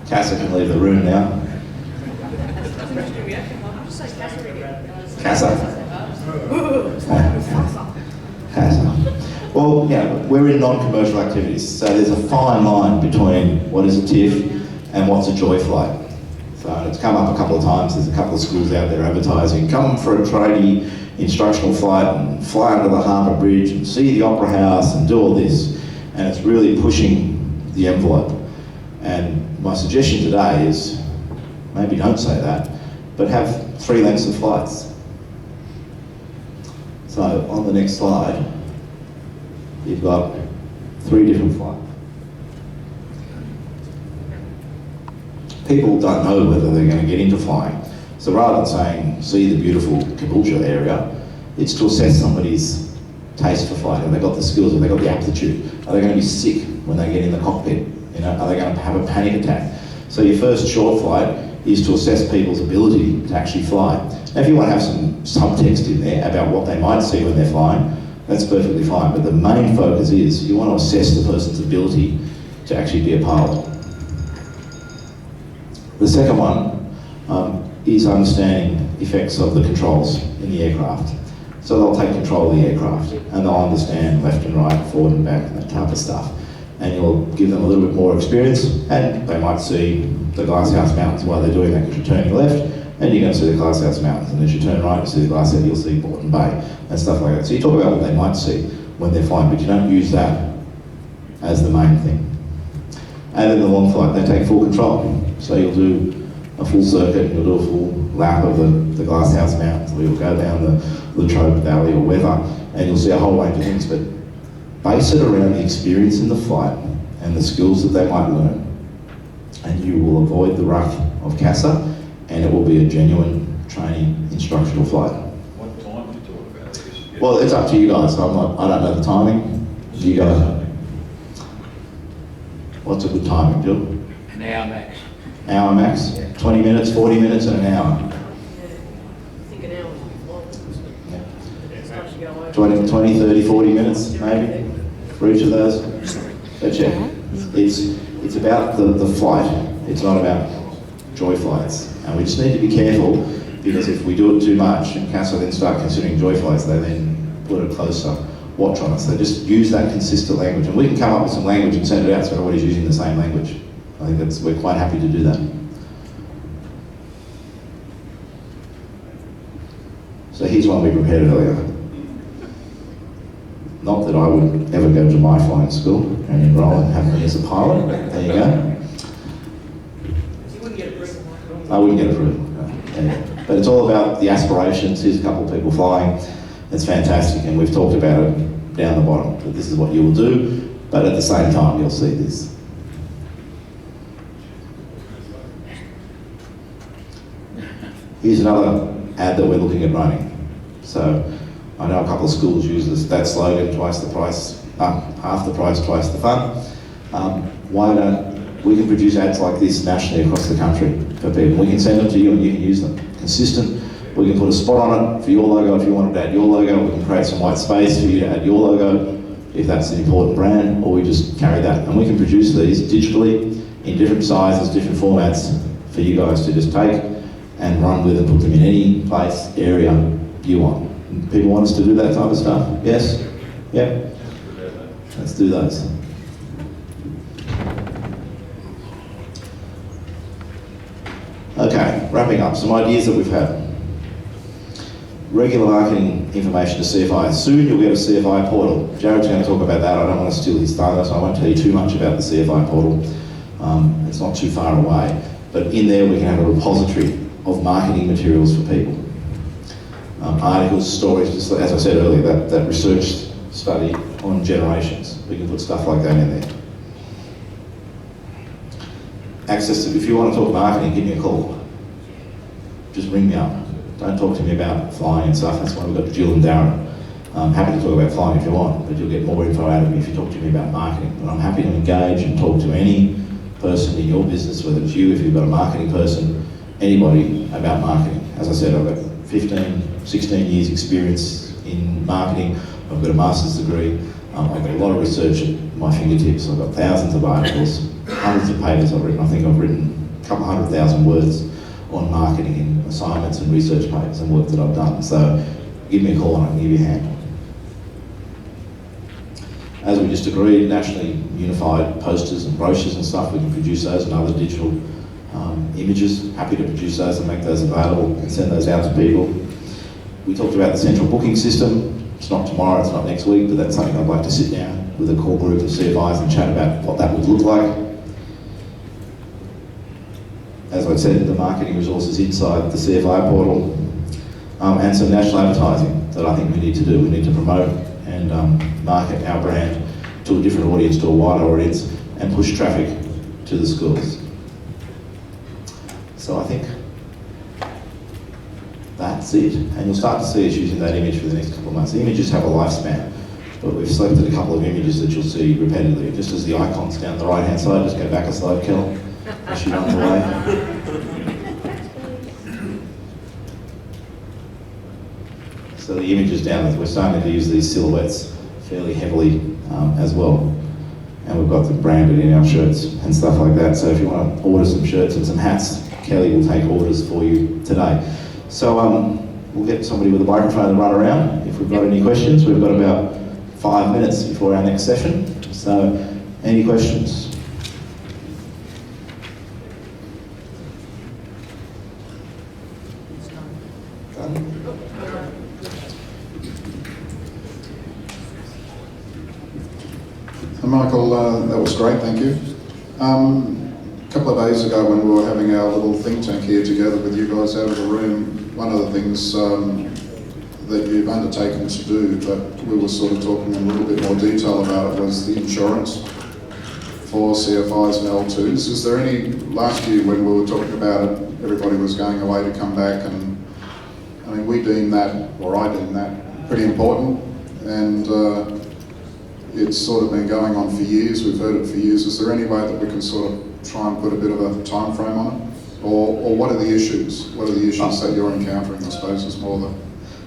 Cassa can leave the room now. Cassa. Cassa. Well, Well, yeah, we're in non-commercial activities, so there's a fine line between what is a TIFF and what's a joy flight. So it's come up a couple of times. There's a couple of schools out there advertising, come for a tradie instructional flight and fly under the harbour bridge and see the opera house and do all this. And it's really pushing the envelope. And my suggestion today is maybe don't say that, but have 3 lengths of flights. So on the next slide, you've got 3 different flights. People don't know whether they're going to get into flying. So rather than saying, see the beautiful Caboolture area, it's to assess somebody's taste for flight. Have they got the skills? Have they got the aptitude? Are they going to be sick when they get in the cockpit? You know, are they going to have a panic attack? So your first short flight is to assess people's ability to actually fly. Now if you want to have some subtext in there about what they might see when they're flying, that's perfectly fine. But the main focus is you want to assess the person's ability to actually be a pilot. The second one is understanding effects of the controls in the aircraft. So they'll take control of the aircraft and they'll understand left and right, forward and back, and that type of stuff. And you'll give them a little bit more experience, and they might see the Glasshouse Mountains while they're doing that, because you're turning left, and you're going to see the Glasshouse Mountains. And as you turn right, you see the Glasshouse, you'll see Moreton Bay, and stuff like that. So you talk about what they might see when they're flying, but you don't use that as the main thing. And then the long flight, they take full control. So you'll do a full circuit, you'll do a full lap of the Glasshouse Mountains, or you'll go down the Latrobe Valley or whatever, and you'll see a whole range of things. But base it around the experience in the flight and the skills that they might learn, and you will avoid the rough of CASA, and it will be a genuine training instructional flight. What time do you talk about? Well, it's up to you guys. I don't know the timing. You guys. What's a good timing, Jill? An hour max. Hour max? 20 minutes, 40 minutes, and an hour. I think an hour is long. 20, 30, 40 minutes, maybe, for each of those. So check. It's about the flight. It's not about joy flights. And we just need to be careful, because if we do it too much and CASA then start considering joy flights, they then put a closer watch on us. They just use that consistent language. And we can come up with some language and send it out so everybody's using the same language. I think we're quite happy to do that. So here's one we prepared earlier. Not that I would ever go to my flying school and enroll and have me as a pilot, but there you go. You wouldn't get approved. I wouldn't get approved. No. Yeah. But it's all about the aspirations. Here's a couple of people flying. It's fantastic, and we've talked about it down the bottom, that this is what you will do, but at the same time you'll see this. Here's another ad that we're looking at running. So I know a couple of schools use that slogan, half the price, twice the fun. Why don't we can produce ads like this nationally across the country for people. We can send them to you and you can use them. Consistent. We can put a spot on it for your logo if you wanted to add your logo. We can create some white space for you to add your logo if that's an important brand, or we just carry that. And we can produce these digitally in different sizes, different formats for you guys to just take and run with and put them in any place, area you want. People want us to do that type of stuff? Yes? Yep? Let's do those. Okay, wrapping up, some ideas that we've had. Regular marketing information to CFI. Soon you'll get a CFI portal. Jared's going to talk about that. I don't want to steal his thunder, so I won't tell you too much about the CFI portal. It's not too far away. But in there we can have a repository of marketing materials for people. Articles, stories, just as I said earlier, that research study on generations. We can put stuff like that in there. Access to, if you want to talk marketing, give me a call. Just ring me up. Don't talk to me about flying and stuff. That's why we've got Jill and Darren. I'm happy to talk about flying if you want, but you'll get more info out of me if you talk to me about marketing. But I'm happy to engage and talk to any person in your business, whether it's you, if you've got a marketing person, anybody about marketing. As I said, I've got 15, 16 years experience in marketing. I've got a master's degree. I've got a lot of research at my fingertips. I've got thousands of articles, hundreds of papers I've written. I think I've written a couple 100,000 words on marketing in assignments and research papers and work that I've done. So give me a call and I can give you a hand. as we just agreed, nationally unified posters and brochures and stuff, we can produce those and other digital images. Happy to produce those and make those available and send those out to people. We talked about the central booking system. It's not tomorrow, it's not next week, but that's something I'd like to sit down with a core group of CFIs and chat about what that would look like. As I said, the marketing resources inside the CFI portal, and some national advertising that I think we need to do. We need to promote and market our brand to a different audience, to a wider audience, and push traffic to the schools. So I think that's it. And you'll start to see us using that image for the next couple of months. The images have a lifespan, but we've selected a couple of images that you'll see repetitively. Just as the icons down the right-hand side, just go back a slide, Kel, as she runs away. So the images down there, we're starting to use these silhouettes fairly heavily as well. And we've got them branded in our shirts and stuff like that. So if you want to order some shirts and some hats, Kelly will take orders for you today. So we'll get somebody with a microphone and run around if we've got any questions. We've got about 5 minutes before our next session. So any questions? Michael, that was great, thank you. A couple of days ago when we were having our little think tank here together with you guys out of the room, one of the things that you've undertaken to do, but we were sort of talking in a little bit more detail about it, was the insurance for CFIs and L2s. Is there any, last year when we were talking about it, everybody was going away to come back, and I mean, we deem that, or I deem that, pretty important, and it's sort of been going on for years, we've heard it for years. Is there any way that we can sort of try and put a bit of a time frame on it? Or what are the issues? What are the issues that you're encountering, I suppose, is more the...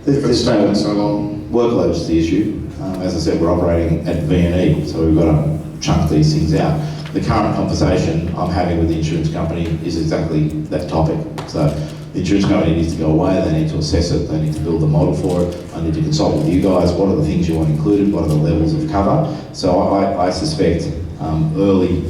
If it's taken so long. Workload is the issue. As I said, we're operating at V&E, so we've got to chunk these things out. The current conversation I'm having with the insurance company is exactly that topic. So the insurance company needs to go away, they need to assess it, they need to build a model for it. I need to consult with you guys, what are the things you want included, what are the levels of cover. So I suspect early,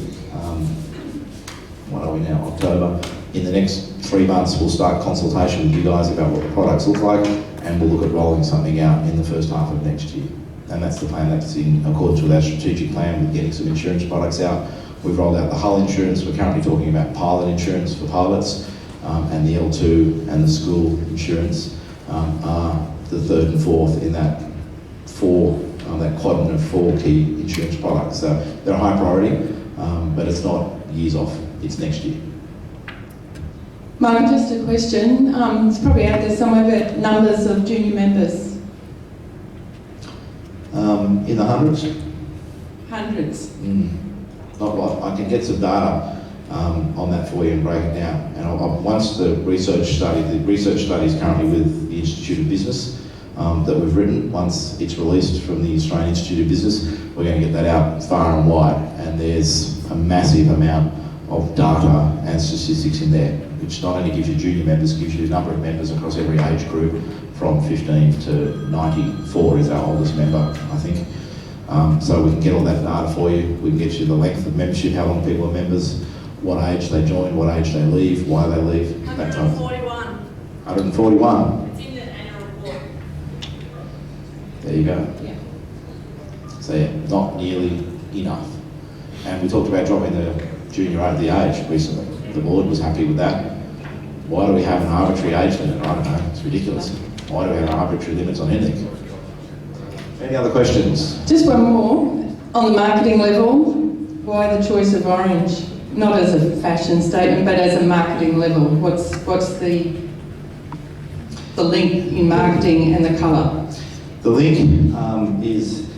what are we now, October, in the next 3 months we'll start consultation with you guys about what the products look like, and we'll look at rolling something out in the first half of next year. And that's the plan, that's in accordance with our strategic plan with getting some insurance products out. We've rolled out the hull insurance, we're currently talking about pilot insurance for pilots, and the L2 and the school insurance are the third and fourth in that that quadrant of 4 key insurance products. So they're a high priority, but it's not years off, it's next year. Mark, just a question. It's probably out there somewhere, but numbers of junior members? In the hundreds? Hundreds. Not a lot. I can get some data on that for you and break it down. And once the research study is currently with the Institute of Business that we've written. Once it's released from the Australian Institute of Business, we're going to get that out far and wide. And there's a massive amount of data and statistics in there, which not only gives you junior members, gives you a number of members across every age group from 15 to 94 is our oldest member, I think. So we can get all that data for you. We can get you the length of membership, how long people are members, what age they join, what age they leave, why they leave. 141. 141. It's in the annual report. There you go. Yeah. So yeah, not nearly enough. And we talked about dropping the junior over the age recently. The board was happy with that. Why do we have an arbitrary age limit? I don't know, it's ridiculous. Why do we have arbitrary limits on anything? Any other questions? Just one more. On the marketing level, why the choice of orange? Not as a fashion statement, but as a marketing level. What's the link in marketing and the colour? The link is,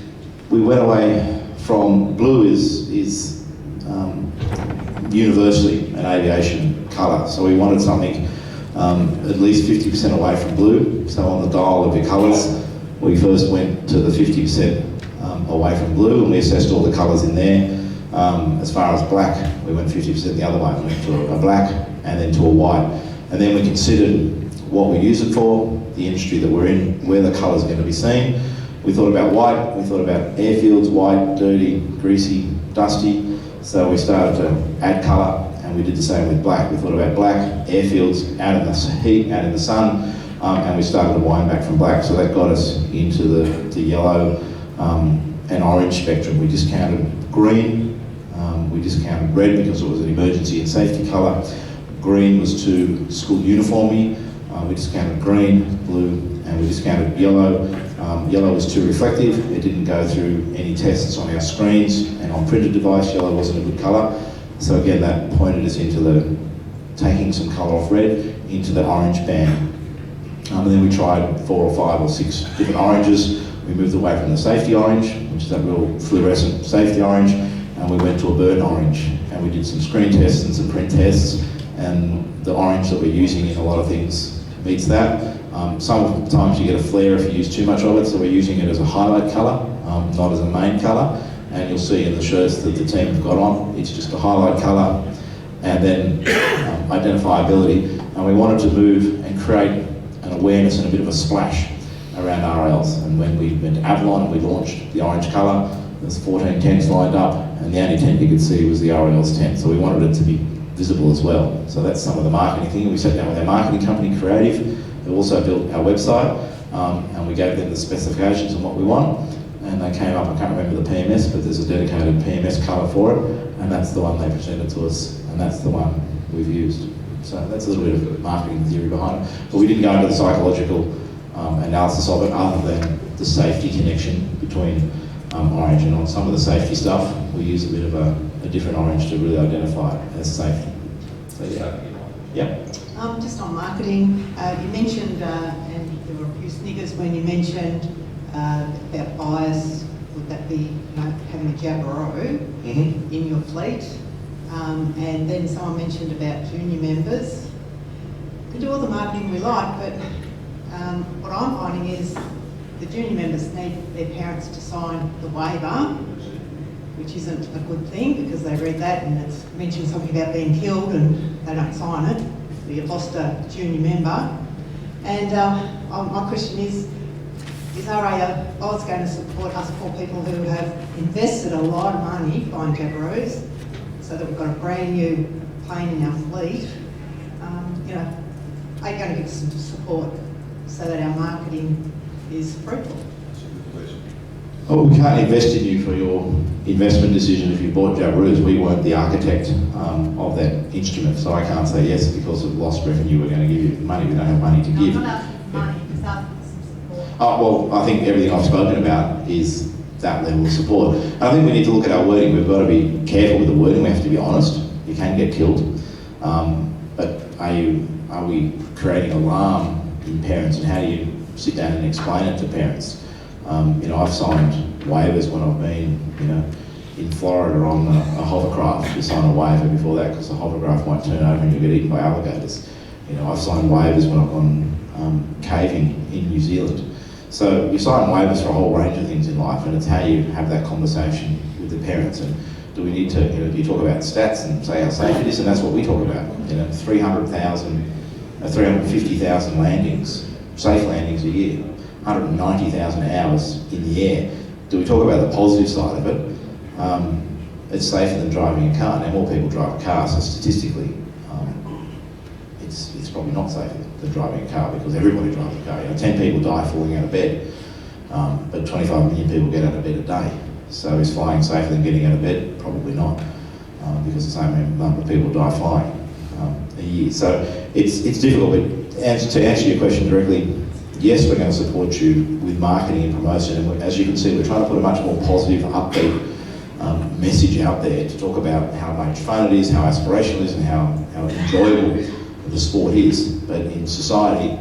we went away from blue is universally an aviation colour. So we wanted something at least 50% away from blue. So on the dial of your colours, we first went to the 50% away from blue, and we assessed all the colours in there. As far as black, we went 50% the other way. We went to a black and then to a white. And then we considered what we use it for, the industry that we're in, where the colours are going to be seen. We thought about white, we thought about airfields, white, dirty, greasy, dusty. So we started to add colour, and we did the same with black. We thought about black, airfields, out in the heat, out in the sun, and we started to wind back from black. So that got us into the yellow and orange spectrum. We discounted green, we discounted red because it was an emergency and safety colour. Green was too school uniformy. We discounted green, blue, and we discounted yellow. Yellow was too reflective. It didn't go through any tests on our screens, and on printed device, yellow wasn't a good colour. So again, that pointed us into taking some colour off red into the orange band. And then we tried 4 or 5 or 6 different oranges. We moved away from the safety orange, which is that real fluorescent safety orange, and we went to a burnt orange. And we did some screen tests and some print tests, and the orange that we're using in a lot of things meets that. Sometimes you get a flare if you use too much of it, so we're using it as a highlight colour, not as a main colour. And you'll see in the shirts that the team have got on, it's just a highlight colour, and then identifiability. And we wanted to move and create an awareness and a bit of a splash around RAAus. And when we went to Avalon and we launched the orange colour, there's 14 tents lined up, and the only tent you could see was the RAAus tent. So we wanted it to be visible as well. So that's some of the marketing thing. We sat down with our marketing company, Creative, who also built our website, and we gave them the specifications and what we want. And they came up, I can't remember the PMS, but there's a dedicated PMS colour for it, and that's the one they presented to us, and that's the one we've used. So that's a little bit of marketing theory behind it. But we didn't go into the psychological analysis of it, other than the safety connection between orange. And on some of the safety stuff, we use a bit of a different orange to really identify it as safety. So yeah. Yep. Just on marketing, you mentioned, and there were a few sniggers when you mentioned about bias. Would that be having a Jabaroo in your fleet? And then someone mentioned about junior members. We can do all the marketing we like, but what I'm finding is the junior members need their parents to sign the waiver, which isn't a good thing because they read that and it's mentioned something about being killed and they don't sign it. So you've lost a junior member. And my question is RAAus going to support us poor people who have invested a lot of money buying Jabaroos so that we've got a brand new plane in our fleet? Are you going to give us some support so that our marketing is fruitful? Well, we can't invest in you for your investment decision if you bought Jabaroos. We weren't the architect of that instrument, so I can't say yes because of lost revenue we're going to give you money. We don't have money to give. I'm not asking for money, just asking for some support. Well, I think everything I've spoken about is that level of support. And I think we need to look at our wording. We've got to be careful with the wording. We have to be honest. You can get killed. But are we creating alarm in parents, and how do you sit down and explain it to parents? I've signed waivers when I've been, in Florida on a hovercraft. You sign a waiver before that because the hovercraft might turn over and you'll get eaten by alligators. I've signed waivers when I've gone caving in New Zealand. So you sign waivers for a whole range of things in life, and it's how you have that conversation with the parents. And do we need to, do you talk about stats and say how safe it is? And that's what we talk about. 350,000 landings, safe landings a year, 190,000 hours in the air. Do we talk about the positive side of it? It's safer than driving a car. Now, more people drive a car, so statistically, it's probably not safer than driving a car because everybody drives a car. 10 people die falling out of bed, but 25 million people get out of bed a day. So is flying safer than getting out of bed? Probably not, because the same number of people die flying a year. So it's difficult, but to answer your question directly, yes, we're going to support you with marketing and promotion, and as you can see, we're trying to put a much more positive, upbeat message out there to talk about how much fun it is, how aspirational it is, and how enjoyable the sport is. But in society,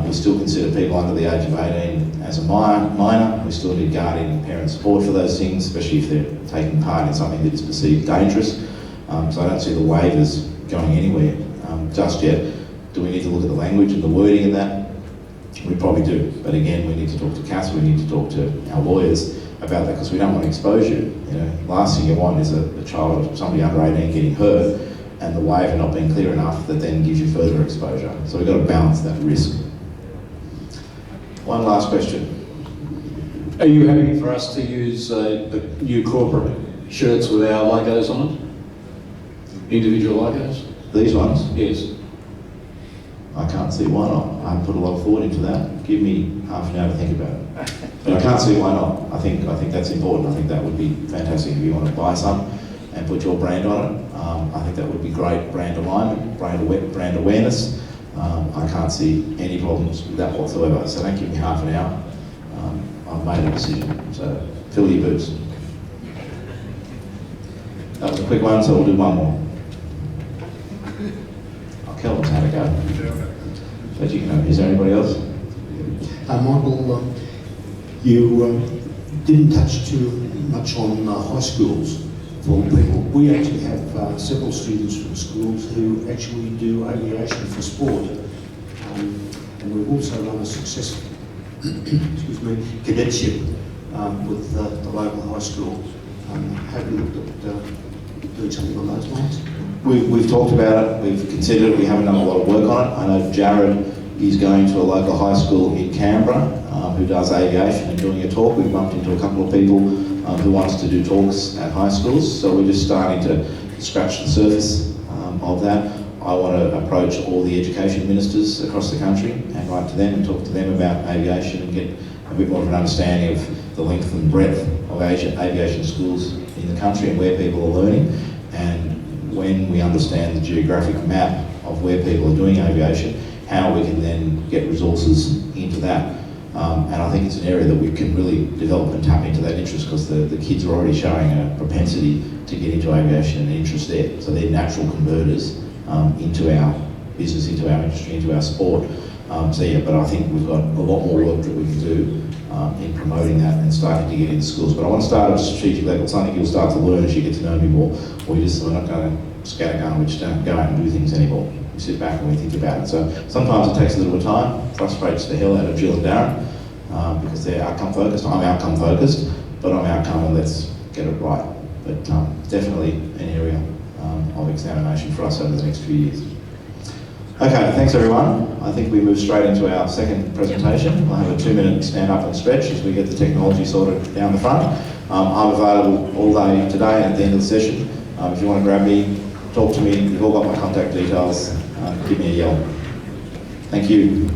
we still consider people under the age of 18 as a minor. We still need guardian and parent support for those things, especially if they're taking part in something that is perceived dangerous. So I don't see the waivers going anywhere just yet. Do we need to look at the language and the wording of that? We probably do, but again, we need to talk to council, we need to talk to our lawyers about that because we don't want to expose you. Last thing you want is a child, somebody under 18 getting hurt and the waiver not being clear enough that then gives you further exposure. So we've got to balance that risk. One last question. Are you happy for us to use the new corporate shirts with our logos on it? Individual logos? These ones, Yes. I can't see why not. I haven't put a lot of thought into that. Give me half an hour to think about it. But I can't see why not. I think that's important. I think that would be fantastic if you want to buy some and put your brand on it. I think that would be great brand alignment, brand awareness. I can't see any problems with that whatsoever. So don't give me half an hour. I've made a decision. So fill your boots. That was a quick one, so we'll do one more. Kelvin's had a go. But you know, is there anybody else? Michael, you didn't touch too much on high schools for people. We actually have several students from schools who actually do aviation for sport. And we've also run a successful excuse me, cadetship with the local high school. Have you looked at doing something on those lines? We've talked about it, we've considered it, we haven't done a lot of work on it. I know Jared is going to a local high school in Canberra who does aviation and doing a talk. We've bumped into a couple of people who want us to do talks at high schools, so we're just starting to scratch the surface of that. I want to approach all the education ministers across the country and write to them and talk to them about aviation and get a bit more of an understanding of the length and breadth of aviation schools in the country and where people are learning. And when we understand the geographic map of where people are doing aviation, how we can then get resources into that. And I think it's an area that we can really develop and tap into that interest, because the kids are already showing a propensity to get into aviation and an interest there. So they're natural converters into our business, into our industry, into our sport. So yeah, but I think we've got a lot more work that we can do in promoting that and starting to get into schools. But I want to start at a strategic level, something you'll start to learn as you get to know me more. We're not going to scattergun, we just don't go out and do things anymore. We sit back and we think about it. So sometimes it takes a little bit of time, frustrates the hell out of Jill and Darren because they're outcome focused. I'm outcome focused, but I'm outcome and let's get it right. But definitely an area of examination for us over the next few years. Okay, thanks everyone. I think we move straight into our second presentation. We'll have a 2-minute stand up and stretch as we get the technology sorted down the front. I'm available all day today and at the end of the session. If you want to grab me, talk to me, you've all got my contact details, give me a yell. Thank you.